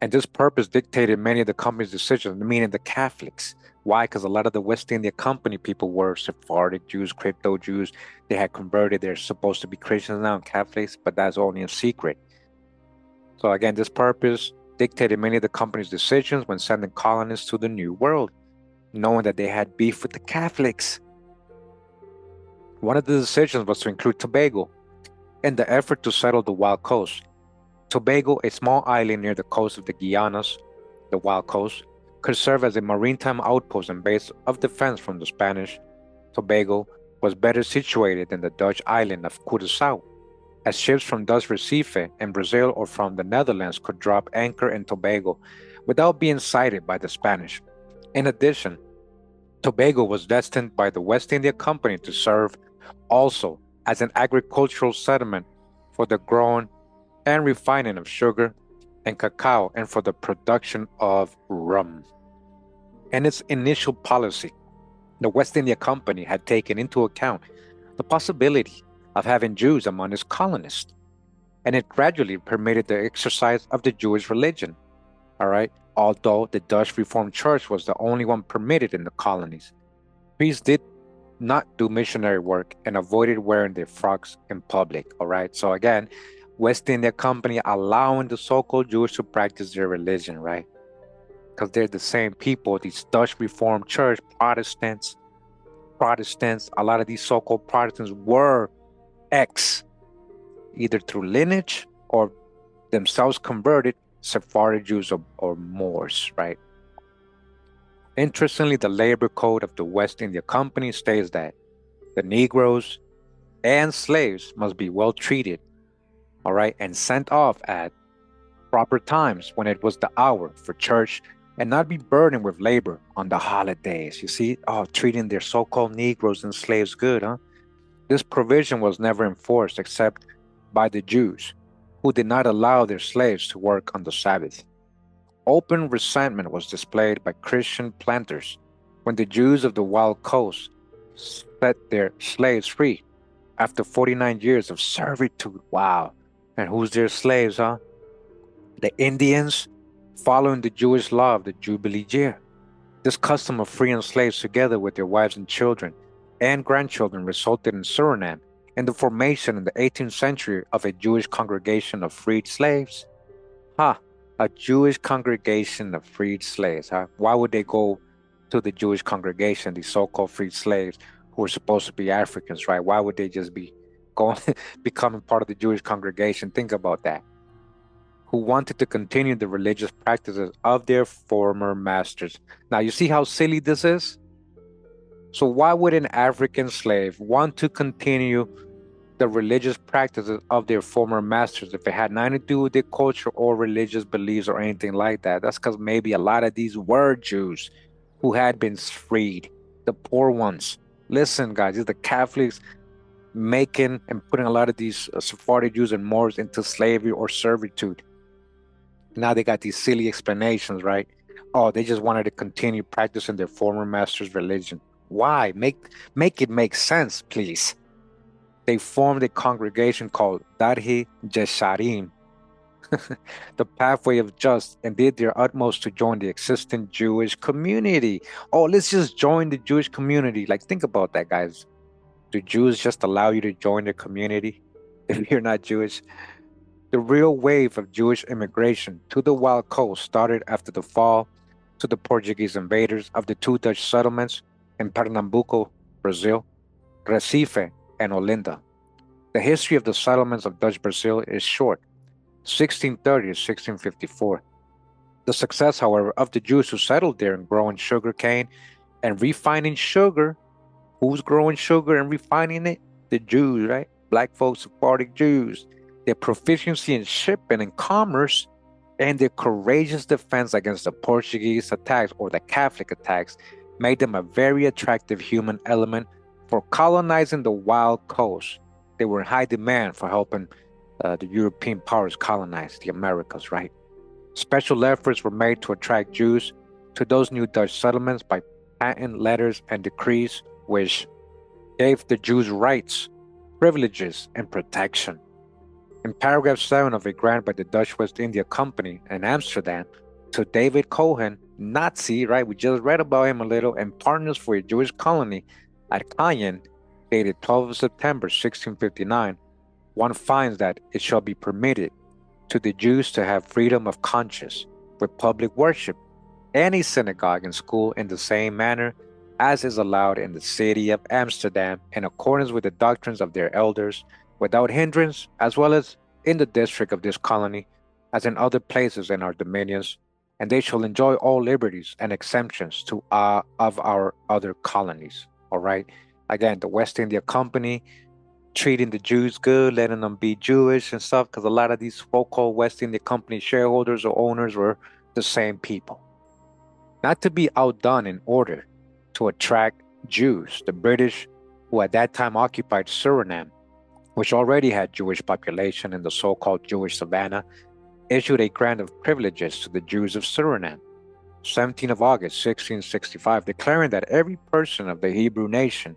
And this purpose dictated many of the company's decisions, meaning the Catholics. Why? Because a lot of the West India Company people were Sephardic Jews, crypto Jews. They had converted. They're supposed to be Christians now and Catholics, but that's only a secret. So again, this purpose dictated many of the company's decisions when sending colonists to the New World, knowing that they had beef with the Catholics. One of the decisions was to include Tobago in the effort to settle the Wild Coast. Tobago, a small island near the coast of the Guyanas, the Wild Coast, could serve as a maritime outpost and base of defense from the Spanish. Tobago was better situated than the Dutch island of Curaçao, as ships from Dutch Recife in Brazil or from the Netherlands could drop anchor in Tobago without being sighted by the Spanish. In addition, Tobago was destined by the West India Company to serve also as an agricultural settlement for the growing and refining of sugar and cacao and for the production of rum. In its initial policy, the West India Company had taken into account the possibility of having Jews among its colonists, and it gradually permitted the exercise of the Jewish religion, all right, although the Dutch Reformed Church was the only one permitted in the colonies. Priests did not do missionary work and avoided wearing their frocks in public, all right? So again, West India Company allowing the so-called Jews to practice their religion, right? Because they're the same people, these Dutch Reformed Church, Protestants, a lot of these so-called Protestants were ex either through lineage or themselves converted Sephardic Jews or Moors, right? Interestingly, the labor code of the West India Company states that the Negroes and slaves must be well treated, all right, and sent off at proper times when it was the hour for church and not be burdened with labor on the holidays. You see, oh, treating their so called Negroes and slaves good, huh? This provision was never enforced except by the Jews, who did not allow their slaves to work on the Sabbath. Open resentment was displayed by Christian planters when the Jews of the wild coast set their slaves free after 49 years of servitude. Wow. And who's their slaves, huh? The Indians, following the Jewish law of the Jubilee year. This custom of freeing slaves together with their wives and children and grandchildren resulted in Suriname and the formation in the 18th century of a Jewish congregation of freed slaves. Huh, a Jewish congregation of freed slaves, huh? Why would they go to the Jewish congregation, these so-called freed slaves who were supposed to be Africans, right? Why would they just be going, becoming part of the Jewish congregation? Think about that. Who wanted to continue the religious practices of their former masters. Now, you see how silly this is? So, why would an African slave want to continue the religious practices of their former masters if it had nothing to do with their culture or religious beliefs or anything like that? That's because maybe a lot of these were Jews who had been freed, the poor ones. Listen, guys, it's the Catholics making and putting a lot of these Sephardic Jews and Moors into slavery or servitude. Now they got these silly explanations, right? Oh, they just wanted to continue practicing their former master's religion. Why? Make it make sense, please. They formed a congregation called Darhi Jesharim, the pathway of just, and did their utmost to join the existing Jewish community. Oh, let's just join the Jewish community. Like, think about that, guys. Do Jews just allow you to join their community if you're not Jewish? The real wave of Jewish immigration to the wild coast started after the fall to the Portuguese invaders of the two Dutch settlements in Pernambuco, Brazil, Recife, and Olinda. The history of the settlements of Dutch Brazil is short, 1630 to 1654. The success, however, of the Jews who settled there in growing sugar cane and refining sugar. Who's growing sugar and refining it? The Jews, right? Black folks, Sephardic Jews. Their proficiency in shipping and commerce and their courageous defense against the Portuguese attacks or the Catholic attacks made them a very attractive human element for colonizing the wild coast. They were in high demand for helping the European powers colonize the Americas, right? Special efforts were made to attract Jews to those new Dutch settlements by patent letters and decrees which gave the Jews rights, privileges, and protection. In paragraph 7 of a grant by the Dutch West India Company in Amsterdam to David Cohen, Nazi, right? We just read about him a little, and partners for a Jewish colony at Cayenne, dated 12th of September 1659, one finds that it shall be permitted to the Jews to have freedom of conscience with public worship and a synagogue and school in the same manner as is allowed in the city of Amsterdam in accordance with the doctrines of their elders, without hindrance, as well as in the district of this colony, as in other places in our dominions, and they shall enjoy all liberties and exemptions of our other colonies. All right. Again, the West India Company treating the Jews good, letting them be Jewish and stuff, because a lot of these so-called West India Company shareholders or owners were the same people. Not to be outdone in order to attract Jews, the British, who at that time occupied Suriname, which already had Jewish population in the so-called Jewish savannah, issued a grant of privileges to the Jews of Suriname, 17th of August, 1665, declaring that every person of the Hebrew nation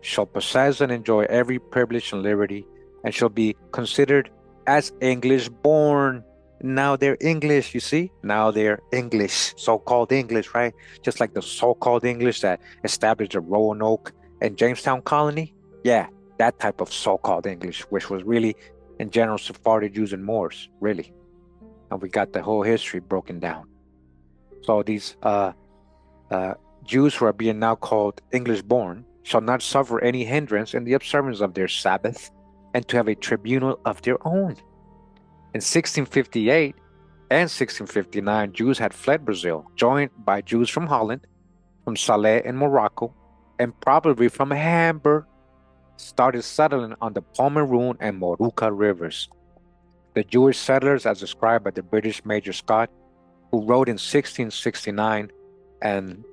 shall possess and enjoy every privilege and liberty, and shall be considered as English born. Now they're English, you see? Now they're English, so-called English, right? Just like the so-called English that established the Roanoke and Jamestown colony. Yeah, that type of so-called English, which was really, in general, Sephardic Jews and Moors, really. And we got the whole history broken down. So these Jews who are being now called English-born shall not suffer any hindrance in the observance of their Sabbath, and to have a tribunal of their own. In 1658 and 1659, Jews had fled Brazil, joined by Jews from Holland, from Saleh in Morocco, and probably from Hamburg, started settling on the Pomeroon and Moruca rivers. The Jewish settlers, as described by the British Major Scott, who wrote in 1669 an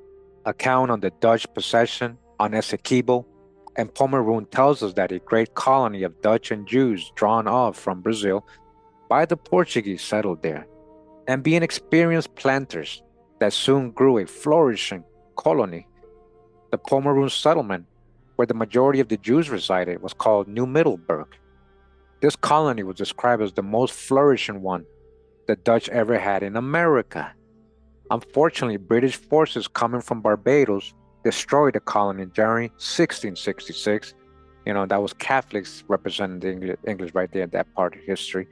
account on the Dutch possession on Essequibo and Pomeroon, tells us that a great colony of Dutch and Jews drawn off from Brazil by the Portuguese settled there, and being experienced planters that soon grew a flourishing colony. The Pomeroon settlement, where the majority of the Jews resided, was called New Middleburg. This colony was described as the most flourishing one the Dutch ever had in America. Unfortunately, British forces coming from Barbados destroyed the colony during 1666. That was Catholics representing the English right there in that part of history.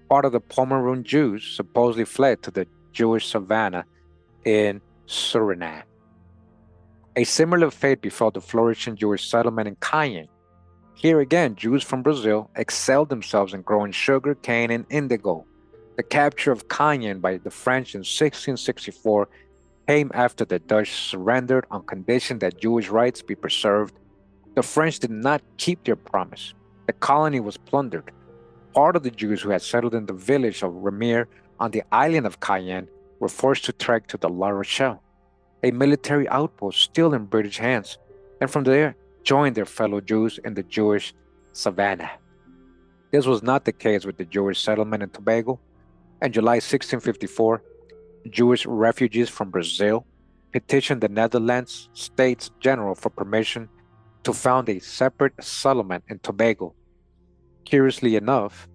Part of the Pomeroon Jews supposedly fled to the Jewish savannah in Suriname. A similar fate befell the flourishing Jewish settlement in Cayenne. Here again, Jews from Brazil excelled themselves in growing sugar cane and indigo. The capture of Cayenne by the French in 1664 came after the Dutch surrendered on condition that Jewish rights be preserved. The French did not keep their promise. The colony was plundered. Part of the Jews who had settled in the village of Remire on the island of Cayenne were forced to trek to the La Rochelle, a military outpost still in British hands, and from there joined their fellow Jews in the Jewish savannah. This was not the case with the Jewish settlement in Tobago. In July 1654, Jewish refugees from Brazil petitioned the Netherlands States General for permission to found a separate settlement in Tobago. Curiously enough,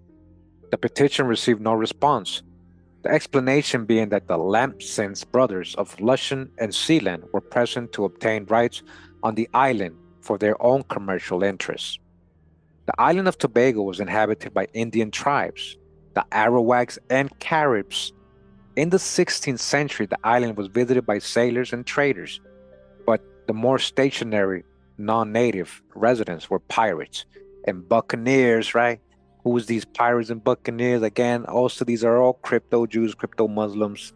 the petition received no response, the explanation being that the Lampsons brothers of Lushan and Sealand were present to obtain rights on the island for their own commercial interests. The island of Tobago was inhabited by Indian tribes, the Arawaks and Caribs. In the 16th century, the island was visited by sailors and traders, but the more stationary, non-native residents were pirates and buccaneers, right? Who's these pirates and buccaneers? Again, also these are all crypto Jews, crypto Muslims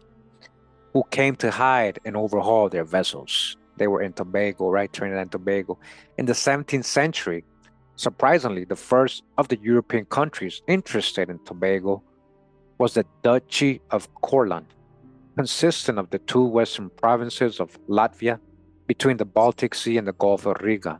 who came to hide and overhaul their vessels. They were in Tobago, right? Trinidad and Tobago. In the 17th century, surprisingly, the first of the European countries interested in Tobago was the Duchy of Courland, consisting of the two western provinces of Latvia between the Baltic Sea and the Gulf of Riga.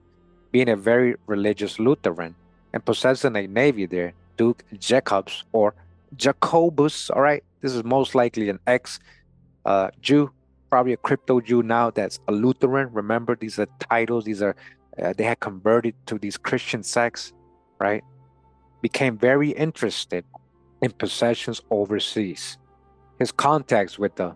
Being a very religious Lutheran and possessing a navy there, Duke Jacobs or Jacobus, all right? This is most likely an ex-Jew, probably a crypto Jew now that's a Lutheran. Remember, these are titles, they had converted to these Christian sects, right? Became very interested in possessions overseas. His contacts with the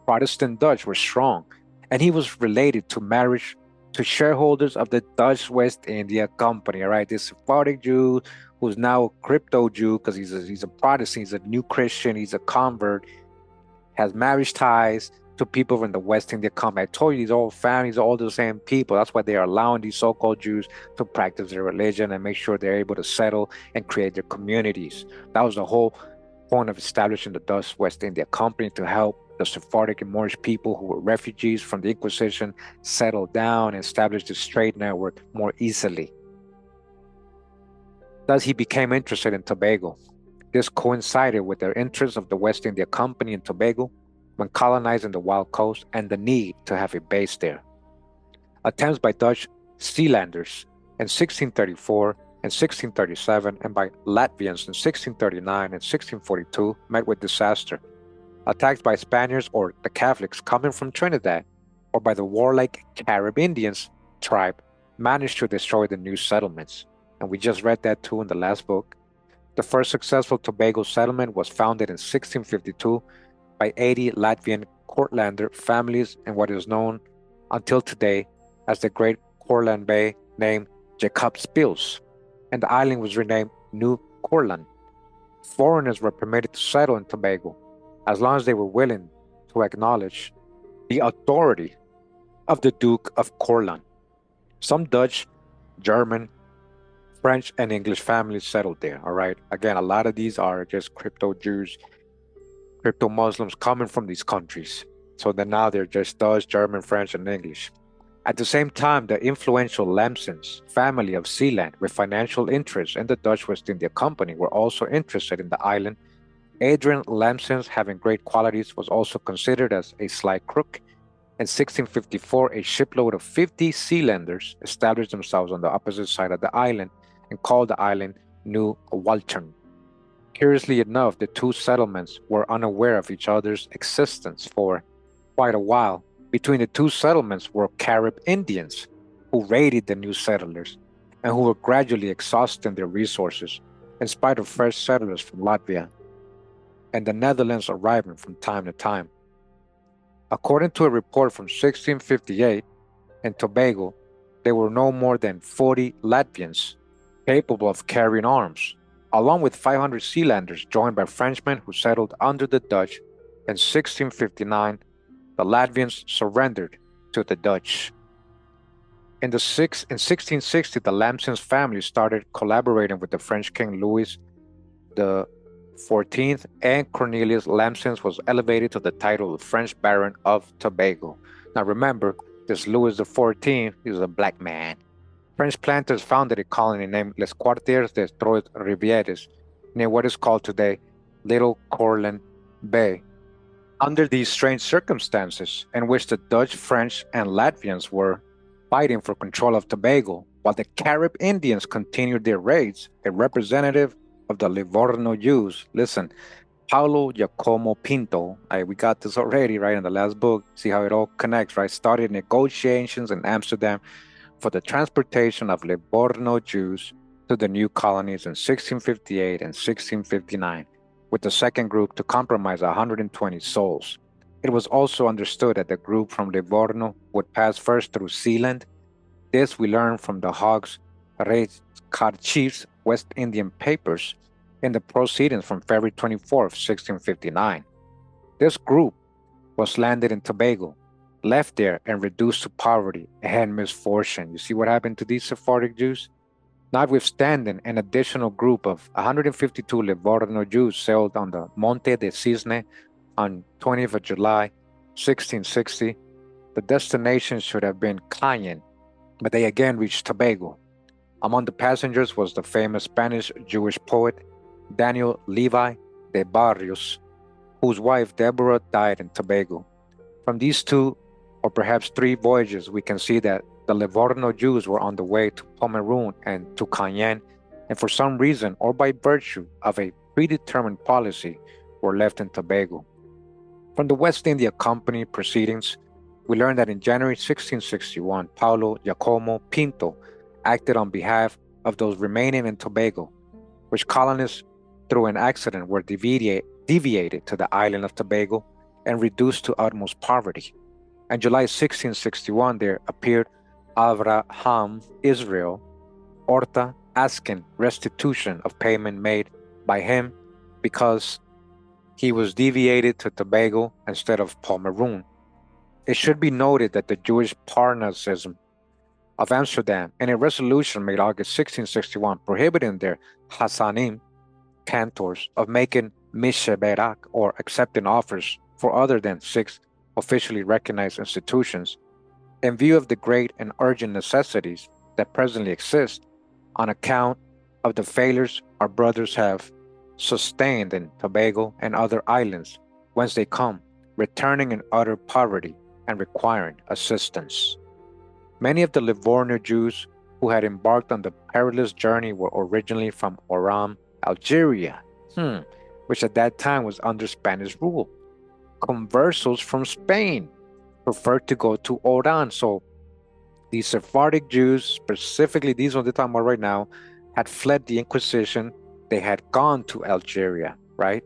Protestant Dutch were strong, and he was related to marriage to shareholders of the Dutch West India Company, all right? This Sephardic Jew who's now a crypto Jew because he's a Protestant, he's a new Christian, he's a convert, has marriage ties to people from the West India Company. I told you these all families are all the same people. That's why they are allowing these so-called Jews to practice their religion and make sure they're able to settle and create their communities. That was the whole point of establishing the Dutch West India Company, to help the Sephardic and Moorish people who were refugees from the Inquisition settle down and establish this trade network more easily. Thus, he became interested in Tobago. This coincided with the interest of the West India Company in Tobago when colonizing the wild coast and the need to have a base there. Attempts by Dutch Sealanders in 1634 and 1637 and by Latvians in 1639 and 1642 met with disaster. Attacks by Spaniards or the Catholics coming from Trinidad or by the warlike Carib Indians tribe managed to destroy the new settlements. And we just read that too in the last book. The first successful Tobago settlement was founded in 1652 by 80 Latvian Courtlander families in what is known until today as the Great Courland Bay, named Jacobspils, and the island was renamed New Courland. Foreigners were permitted to settle in Tobago as long as they were willing to acknowledge the authority of the Duke of Courland. Some Dutch, German, French and English families settled there. All right. Again, a lot of these are just crypto Jews, crypto Muslims coming from these countries. So then now they're just Dutch, German, French, and English. At the same time, the influential Lamsons family of Zeeland, with financial interests in the Dutch West India Company, were also interested in the island. Adrian Lamsons, having great qualities, was also considered as a sly crook. In 1654, a shipload of 50 Zealanders established themselves on the opposite side of the island and called the island New Walcheren. Curiously enough, the two settlements were unaware of each other's existence for quite a while. Between the two settlements were Carib Indians who raided the new settlers and who were gradually exhausting their resources in spite of fresh settlers from Latvia and the Netherlands arriving from time to time. According to a report from 1658, in Tobago, there were no more than 40 Latvians capable of carrying arms, along with 500 Zealanders joined by Frenchmen who settled under the Dutch. In 1659, the Latvians surrendered to the Dutch. In 1660, the Lamsons family started collaborating with the French King Louis the 14th, and Cornelius Lamsons was elevated to the title of French Baron of Tobago. Now remember, this Louis the 14th is a black man. French planters founded a colony named Les Quartiers des Trois Rivières near what is called today Little Courland Bay. Under these strange circumstances, in which the Dutch, French, and Latvians were fighting for control of Tobago, while the Carib Indians continued their raids, a representative of the Livorno Jews, listen, Paulo Giacomo Pinto, we got this already, right, in the last book, see how it all connects, right, started negotiations in Amsterdam for the transportation of Livorno Jews to the new colonies in 1658 and 1659, with the second group to compromise 120 souls. It was also understood that the group from Livorno would pass first through Zealand. This we learned from the Hog's Chief's West Indian papers in the proceedings from February 24th, 1659. This group was landed in Tobago, left there and reduced to poverty and misfortune. You see what happened to these Sephardic Jews? Notwithstanding, an additional group of 152 Livorno Jews sailed on the Monte de Cisne on 20th of July, 1660. The destination should have been Cayenne, but they again reached Tobago. Among the passengers was the famous Spanish Jewish poet Daniel Levi de Barrios, whose wife Deborah died in Tobago. From these two, or perhaps three voyages, we can see that the Livorno Jews were on the way to Pomeroon and to Cayenne, and for some reason, or by virtue of a predetermined policy, were left in Tobago. From the West India Company proceedings, we learn that in January 1661, Paulo Giacomo Pinto acted on behalf of those remaining in Tobago, which colonists, through an accident, were deviated to the island of Tobago and reduced to utmost poverty. In July 1661, there appeared Avraham Israel Orta asking restitution of payment made by him because he was deviated to Tobago instead of Pomeroon. It should be noted that the Jewish Parnasism of Amsterdam, in a resolution made August 1661 prohibiting their Hassanim, cantors, of making misheberak, or accepting offers for other than 6 officially recognized institutions, in view of the great and urgent necessities that presently exist on account of the failures our brothers have sustained in Tobago and other islands whence they come, returning in utter poverty and requiring assistance. Many of the Livorno Jews who had embarked on the perilous journey were originally from Oran, Algeria, which at that time was under Spanish rule. Conversos from Spain preferred to go to Oran. So these Sephardic Jews, specifically these ones they're talking about right now, had fled the Inquisition. They had gone to Algeria, right?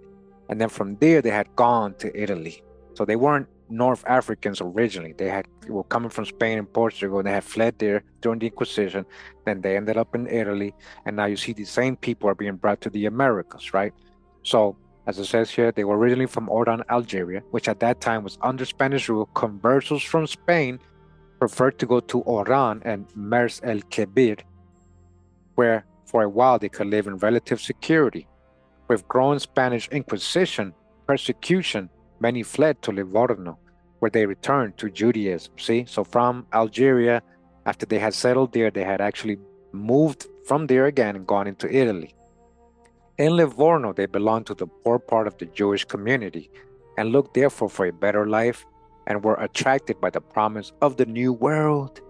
And then from there, they had gone to Italy. So they weren't North Africans originally. They were coming from Spain and Portugal, and they had fled there during the Inquisition. Then they ended up in Italy, and now you see the same people are being brought to the Americas, right? So, as it says here, they were originally from Oran, Algeria, which at that time was under Spanish rule. Conversos from Spain preferred to go to Oran and Mers el Kebir, where For a while, they could live in relative security. With growing Spanish Inquisition persecution, many fled to Livorno, where they returned to Judaism. See, so from Algeria, after they had settled there, they had actually moved from there again and gone into Italy. In Livorno, they belonged to the poor part of the Jewish community and looked therefore for a better life and were attracted by the promise of the new world.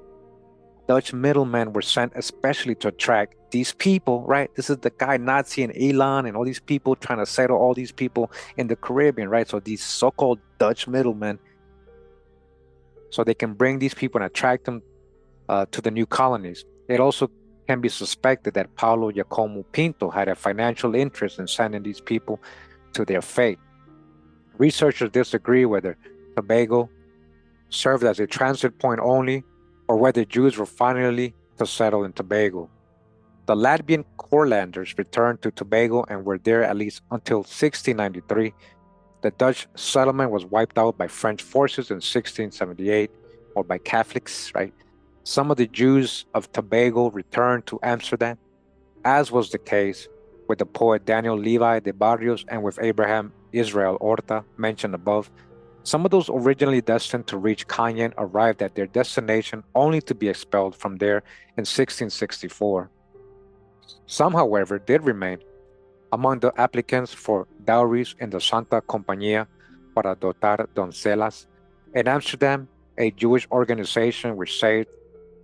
Dutch middlemen were sent especially to attract these people, right? This is the guy Nazi and Elon and all these people trying to settle all these people in the Caribbean, right? So these so-called Dutch middlemen, so they can bring these people and attract them to the new colonies. It also can be suspected that Paulo Giacomo Pinto had a financial interest in sending these people to their fate. Researchers disagree whether Tobago served as a transit point only or whether Jews were finally to settle in Tobago. The Latvian Courlanders returned to Tobago and were there at least until 1693. The Dutch settlement was wiped out by French forces in 1678, or by Catholics, right? Some of the Jews of Tobago returned to Amsterdam, as was the case with the poet Daniel Levi de Barrios and with Abraham Israel Horta, mentioned above. Some of those originally destined to reach Cayenne arrived at their destination only to be expelled from there in 1664. Some, however, did remain. Among the applicants for dowries in the Santa Compañía para dotar doncellas, in Amsterdam, a Jewish organization which saved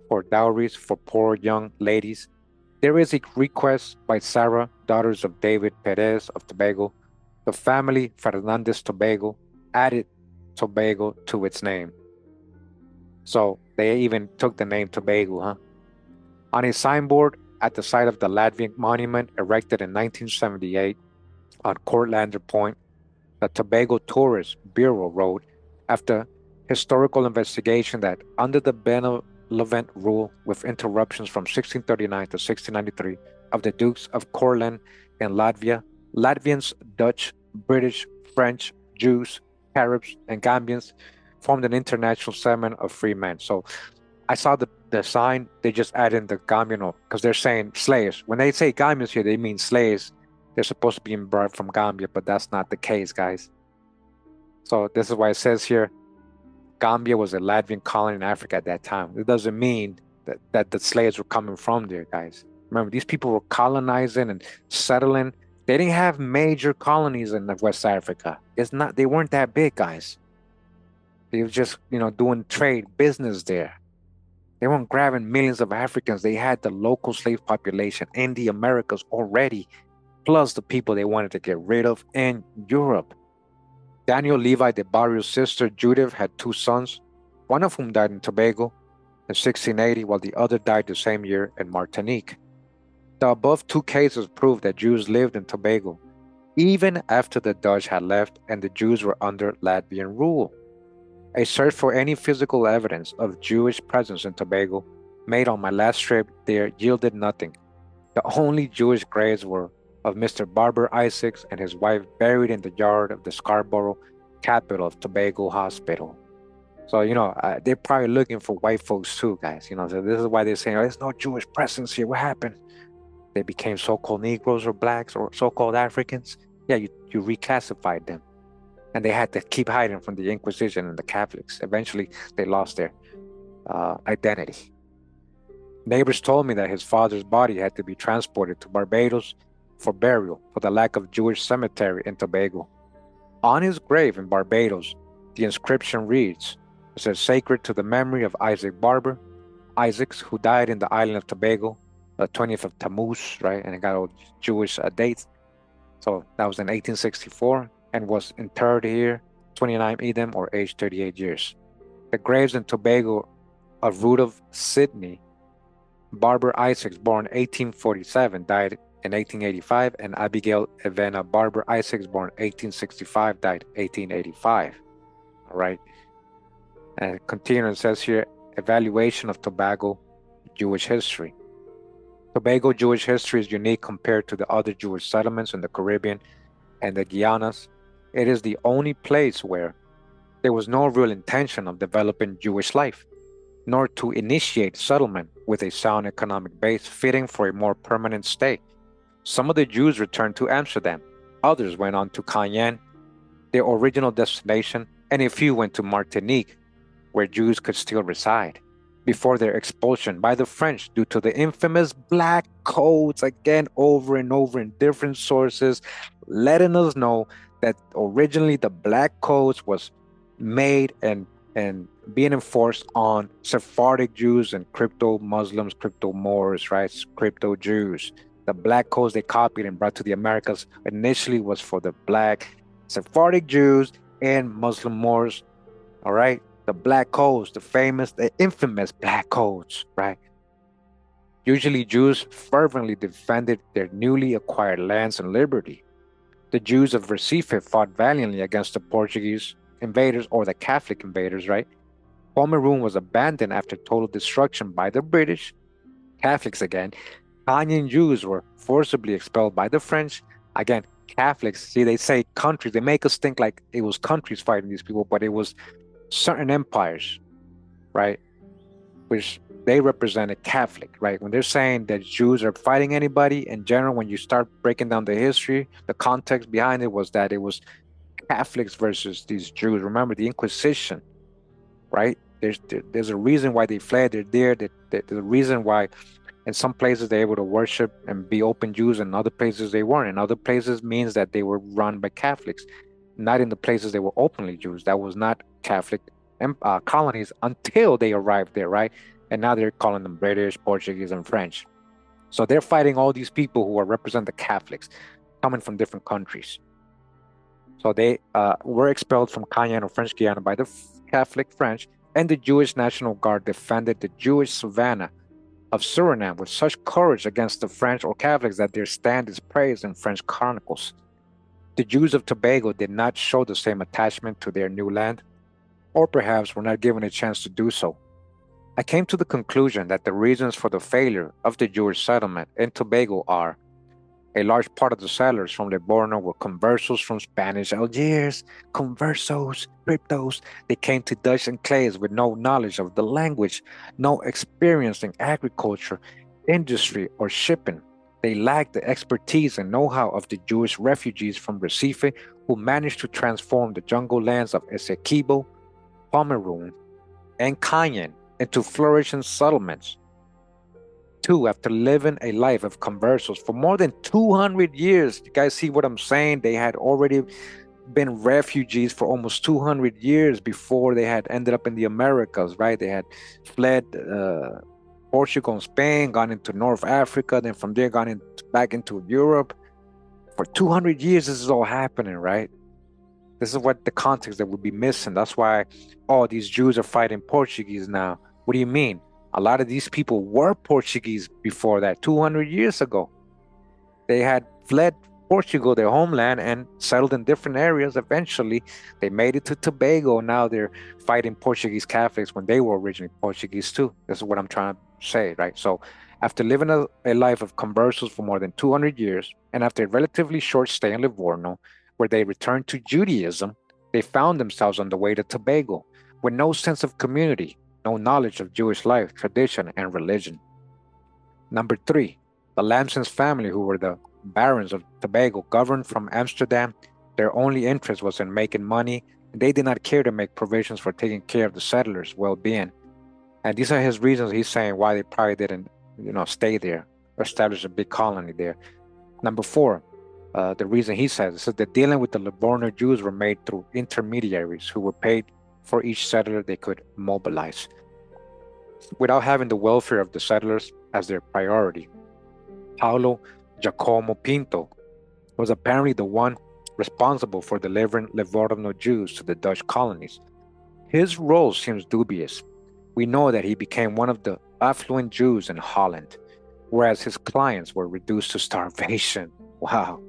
for dowries for poor young ladies, there is a request by Sarah, daughters of David Perez of Tobago. The family Fernandez Tobago added Tobago to its name. So they even took the name Tobago, huh? On a signboard at the site of the Latvian monument erected in 1978 on Courtlander Point, the Tobago Tourist Bureau wrote, after historical investigation, that under the benevolent rule with interruptions from 1639 to 1693 of the Dukes of Courland and Latvia, Latvians, Dutch, British, French, Jews, Caribs, and Gambians formed an international settlement of free men. So I saw the sign, they just add in the Gambian because they're saying slaves. When they say Gambians here, they mean slaves. They're supposed to be brought from Gambia, but that's not the case, guys. So this is why it says here, Gambia was a Latvian colony in Africa at that time. It doesn't mean that the slaves were coming from there, guys. Remember, these people were colonizing and settling. They didn't have major colonies in West Africa. They weren't that big, guys. They were just, doing trade, business there. They weren't grabbing millions of Africans. They had the local slave population in the Americas already, plus the people they wanted to get rid of in Europe. Daniel Levi de Barrios' sister Judith had two sons, one of whom died in Tobago in 1680, while the other died the same year in Martinique. The above two cases prove that Jews lived in Tobago, even after the Dutch had left and the Jews were under Latvian rule. A search for any physical evidence of Jewish presence in Tobago made on my last trip there yielded nothing. The only Jewish graves were of Mr. Barber Isaacs and his wife buried in the yard of the Scarborough Capital of Tobago Hospital. So, they're probably looking for white folks too, guys. So this is why they're saying, there's no Jewish presence here. What happened? They became so-called Negroes or blacks or so-called Africans. Yeah, you reclassified them. And they had to keep hiding from the Inquisition and the Catholics. Eventually, they lost their identity. Neighbors told me that his father's body had to be transported to Barbados for burial for the lack of Jewish cemetery in Tobago. On his grave in Barbados, the inscription reads, it says, sacred to the memory of Isaac Barber, Isaacs, who died in the island of Tobago, the 20th of Tammuz, right? And it got all Jewish dates. So that was in 1864 and was interred here, 29 Edom, or age 38 years. The graves in Tobago of Rudolph Sidney Barber Isaacs, born 1847, died in 1885, and Abigail Evena Barber Isaacs, born 1865, died 1885. All right. And continuing, it says here, evaluation of Tobago Jewish history. Tobago Jewish history is unique compared to the other Jewish settlements in the Caribbean and the Guyanas. It is the only place where there was no real intention of developing Jewish life. nor to initiate settlement with a sound economic base fitting for a more permanent stay. Some of the Jews returned to Amsterdam, others went on to Cayenne, their original destination, and a few went to Martinique, where Jews could still reside, before their expulsion by the French due to the infamous Black Codes, again over and over in different sources, letting us know that originally the Black Codes was made and being enforced on Sephardic Jews and crypto Muslims, crypto Moors, right? Crypto Jews. The Black Codes they copied and brought to the Americas initially was for the Black Sephardic Jews and Muslim Moors, all right? The Black Codes, the famous, the infamous Black Codes, right? Usually Jews fervently defended their newly acquired lands and liberty. The Jews of Recife fought valiantly against the Portuguese invaders or the Catholic invaders, right? Pomeroon was abandoned after total destruction by the British. Catholics again. Canadian Jews were forcibly expelled by the French. Again, Catholics, see, they say countries, they make us think like it was countries fighting these people, but it was certain empires, right? Which they represented Catholic, right? When they're saying that Jews are fighting anybody, in general, when you start breaking down the history, the context behind it was that it was Catholics versus these Jews. Remember the Inquisition, right? There's a reason why they fled. They're there. There's a reason why in some places they're able to worship and be open Jews, and other places they weren't. In other places means that they were run by Catholics. Not in the places they were openly Jews. That was not Catholic colonies until they arrived there, right? And now they're calling them British, Portuguese, and French. So they're fighting all these people who are represent the Catholics coming from different countries. So they were expelled from Cayenne or French Guiana by the Catholic French, and the Jewish National Guard defended the Jewish Savannah of Suriname with such courage against the French or Catholics that their stand is praised in French chronicles. The Jews of Tobago did not show the same attachment to their new land, or perhaps were not given a chance to do so. I came to the conclusion that the reasons for the failure of the Jewish settlement in Tobago are: a large part of the settlers from Livorno were conversos from Spanish Algiers, conversos, cryptos. They came to Dutch enclaves with no knowledge of the language, no experience in agriculture, industry, or shipping. They lacked the expertise and know-how of the Jewish refugees from Recife who managed to transform the jungle lands of Essequibo, Pomeroon, and Cayenne into flourishing settlements. Two, after living a life of conversos for more than 200 years, you guys see what I'm saying? They had already been refugees for almost 200 years before they had ended up in the Americas, right? They had fled Portugal and Spain, gone into North Africa, then from there gone back into Europe. For 200 years, this is all happening, right? This is what the context that would be missing. That's why, oh, these Jews are fighting Portuguese now. What do you mean? A lot of these people were Portuguese before that, 200 years ago. They had fled Portugal, their homeland, and settled in different areas. Eventually, they made it to Tobago. Now they're fighting Portuguese Catholics when they were originally Portuguese too. This is what I'm trying to say, right? So after living a life of conversos for more than 200 years, and after a relatively short stay in Livorno, where they returned to Judaism, they found themselves on the way to Tobago with no sense of community, no knowledge of Jewish life, tradition, and religion. Number three, the Lamson's family, who were the barons of Tobago, governed from Amsterdam. Their only interest was in making money, and they did not care to make provisions for taking care of the settlers' well-being. And these are his reasons. He's saying why they probably didn't, stay there, or establish a big colony there. Number four, the reason he says that dealing with the Livorno Jews were made through intermediaries who were paid for each settler they could mobilize, without having the welfare of the settlers as their priority. Paulo Giacomo Pinto was apparently the one responsible for delivering Livorno Jews to the Dutch colonies. His role seems dubious. We know that he became one of the affluent Jews in Holland, whereas his clients were reduced to starvation. Wow.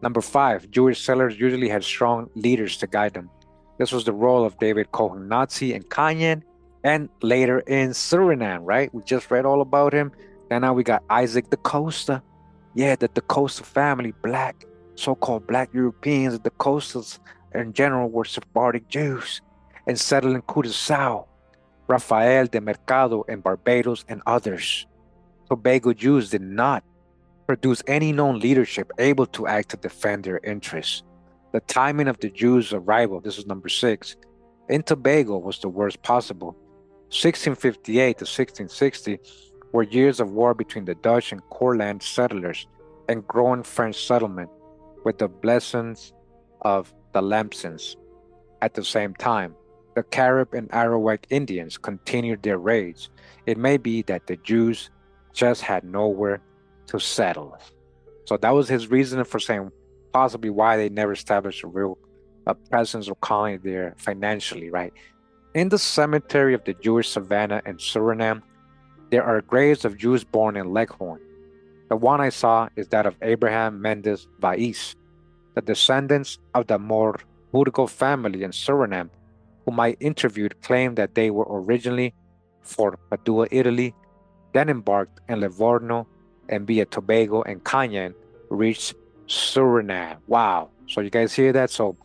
Number five, Jewish settlers usually had strong leaders to guide them. This was the role of David Cohen-Nazi in Cayenne and later in Suriname, right? We just read all about him. And now we got Isaac da Costa. Yeah, the Da Costa family, black, so-called black Europeans. The Costas in general were Sephardic Jews and settled in Curaçao, Rafael de Mercado in Barbados, and others. Tobago Jews did not produce any known leadership able to act to defend their interests. The timing of the Jews' arrival, this is number 6, in Tobago was the worst possible. 1658 to 1660 were years of war between the Dutch and Courland settlers and growing French settlement with the blessings of the Lamsons. At the same time, the Carib and Arawak Indians continued their raids. It may be that the Jews just had nowhere to settle. So that was his reason for saying possibly why they never established a real presence or colony there financially, right? In the cemetery of the Jewish savannah in Suriname, there are graves of Jews born in Leghorn. The one I saw is that of Abraham Mendes Vais, the descendants of the Morisco family in Suriname, whom I interviewed, claimed that they were originally for Padua, Italy, then embarked in Livorno and via Tobago and Cayenne reached Suriname. Wow. So you guys hear that? So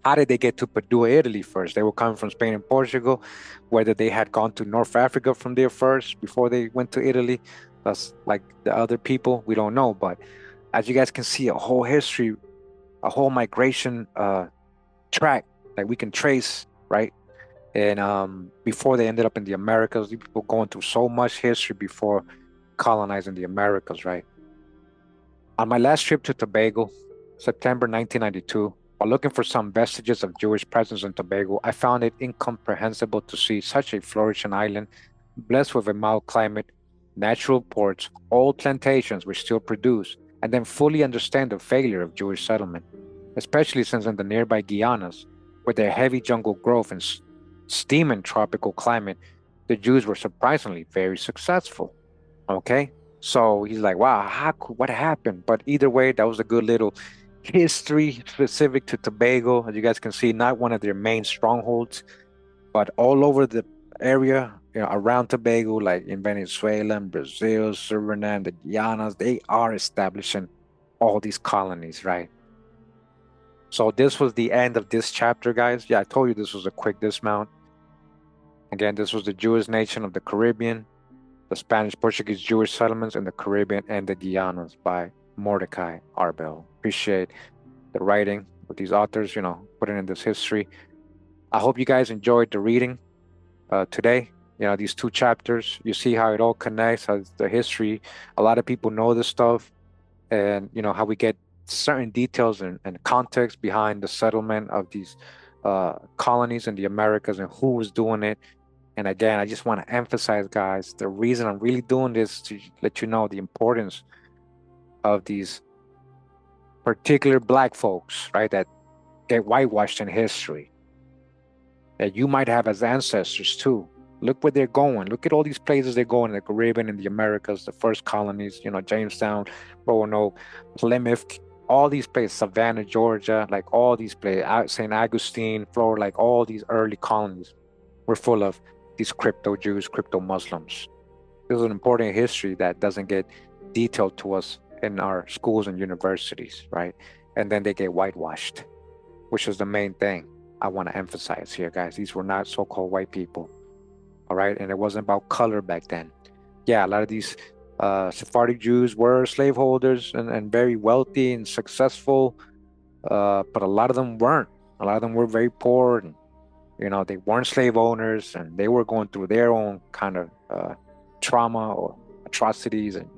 how did they get to Padua, Italy first? They were coming from Spain and Portugal, whether they had gone to North Africa from there first before they went to Italy. That's like the other people, we don't know. But as you guys can see, a whole history, a whole migration track that we can trace, right? And before they ended up in the Americas, these people going through so much history before colonizing the Americas, right? On my last trip to Tobago, September 1992, while looking for some vestiges of Jewish presence in Tobago, I found it incomprehensible to see such a flourishing island, blessed with a mild climate, natural ports, old plantations which still produce, and then fully understand the failure of Jewish settlement, especially since in the nearby Guyanas, with their heavy jungle growth and steaming tropical climate, the Jews were surprisingly very successful. Okay, so he's like, wow, what happened? But either way, that was a good little history specific to Tobago. As you guys can see, not one of their main strongholds, but all over the area, around Tobago, like in Venezuela and Brazil, Suriname, the Guyanas, they are establishing all these colonies, right? So this was the end of this chapter, guys. Yeah, I told you this was a quick dismount. Again, this was the Jewish nation of the Caribbean, the Spanish-Portuguese Jewish settlements in the Caribbean and the Guyanas by Mordecai Arbel. Appreciate the writing of these authors, putting in this history. I hope you guys enjoyed the reading today. These 2 chapters, you see how it all connects, how the history. A lot of people know this stuff, and how we get certain details and context behind the settlement of these colonies in the Americas and who was doing it. And again, I just want to emphasize, guys, the reason I'm really doing this to let you know the importance of these particular Black folks, right, that get whitewashed in history, that you might have as ancestors too. Look where they're going. Look at all these places they're going in the Caribbean and the Americas, the first colonies, Jamestown, Roanoke, Plymouth, all these places, Savannah, Georgia, like all these places, St. Augustine, Florida, like all these early colonies were full of these crypto Jews, crypto Muslims. This is an important history that doesn't get detailed to us in our schools and universities, right? And then they get whitewashed, which is the main thing I want to emphasize here, guys. These were not so-called white people, all right? And it wasn't about color back then. Yeah, a lot of these Sephardic Jews were slaveholders and very wealthy and successful, but a lot of them weren't. A lot of them were very poor, and they weren't slave owners, and they were going through their own kind of trauma or atrocities, and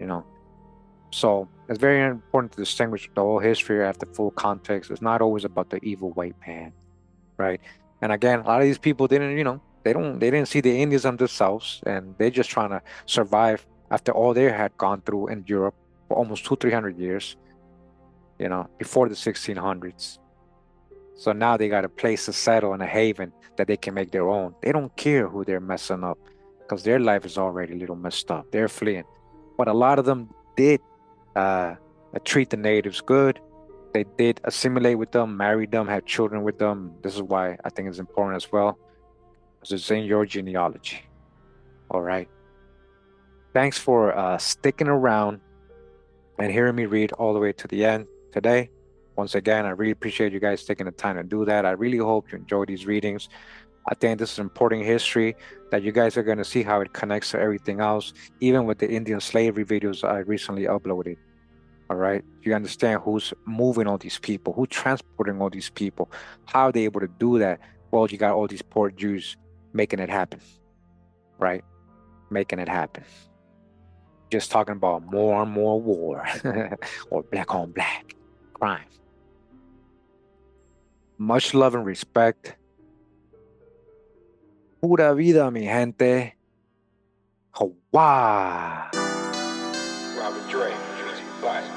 so it's very important to distinguish the whole history after full context. It's not always about the evil white man, right? And again, a lot of these people didn't, they didn't see the Indians themselves, and they're just trying to survive after all they had gone through in Europe for almost 200-300 years, before the 1600s. So now they got a place to settle and a haven that they can make their own. They don't care who they're messing up, because their life is already a little messed up. They're fleeing. But a lot of them did treat the natives good. They did assimilate with them, marry them, have children with them. This is why I think it's important as well, because it's in your genealogy. All right. Thanks for sticking around and hearing me read all the way to the end today. Once again, I really appreciate you guys taking the time to do that. I really hope you enjoy these readings. I think this is important history that you guys are going to see how it connects to everything else, even with the Indian slavery videos I recently uploaded. All right. You understand who's moving all these people, who's transporting all these people, how are they able to do that? Well, you got all these poor Jews making it happen, right? Making it happen. Just talking about more and more war or black on black crime. Much love and respect. Pura vida, mi gente. Hawaii. Robert Dre, Music Classic.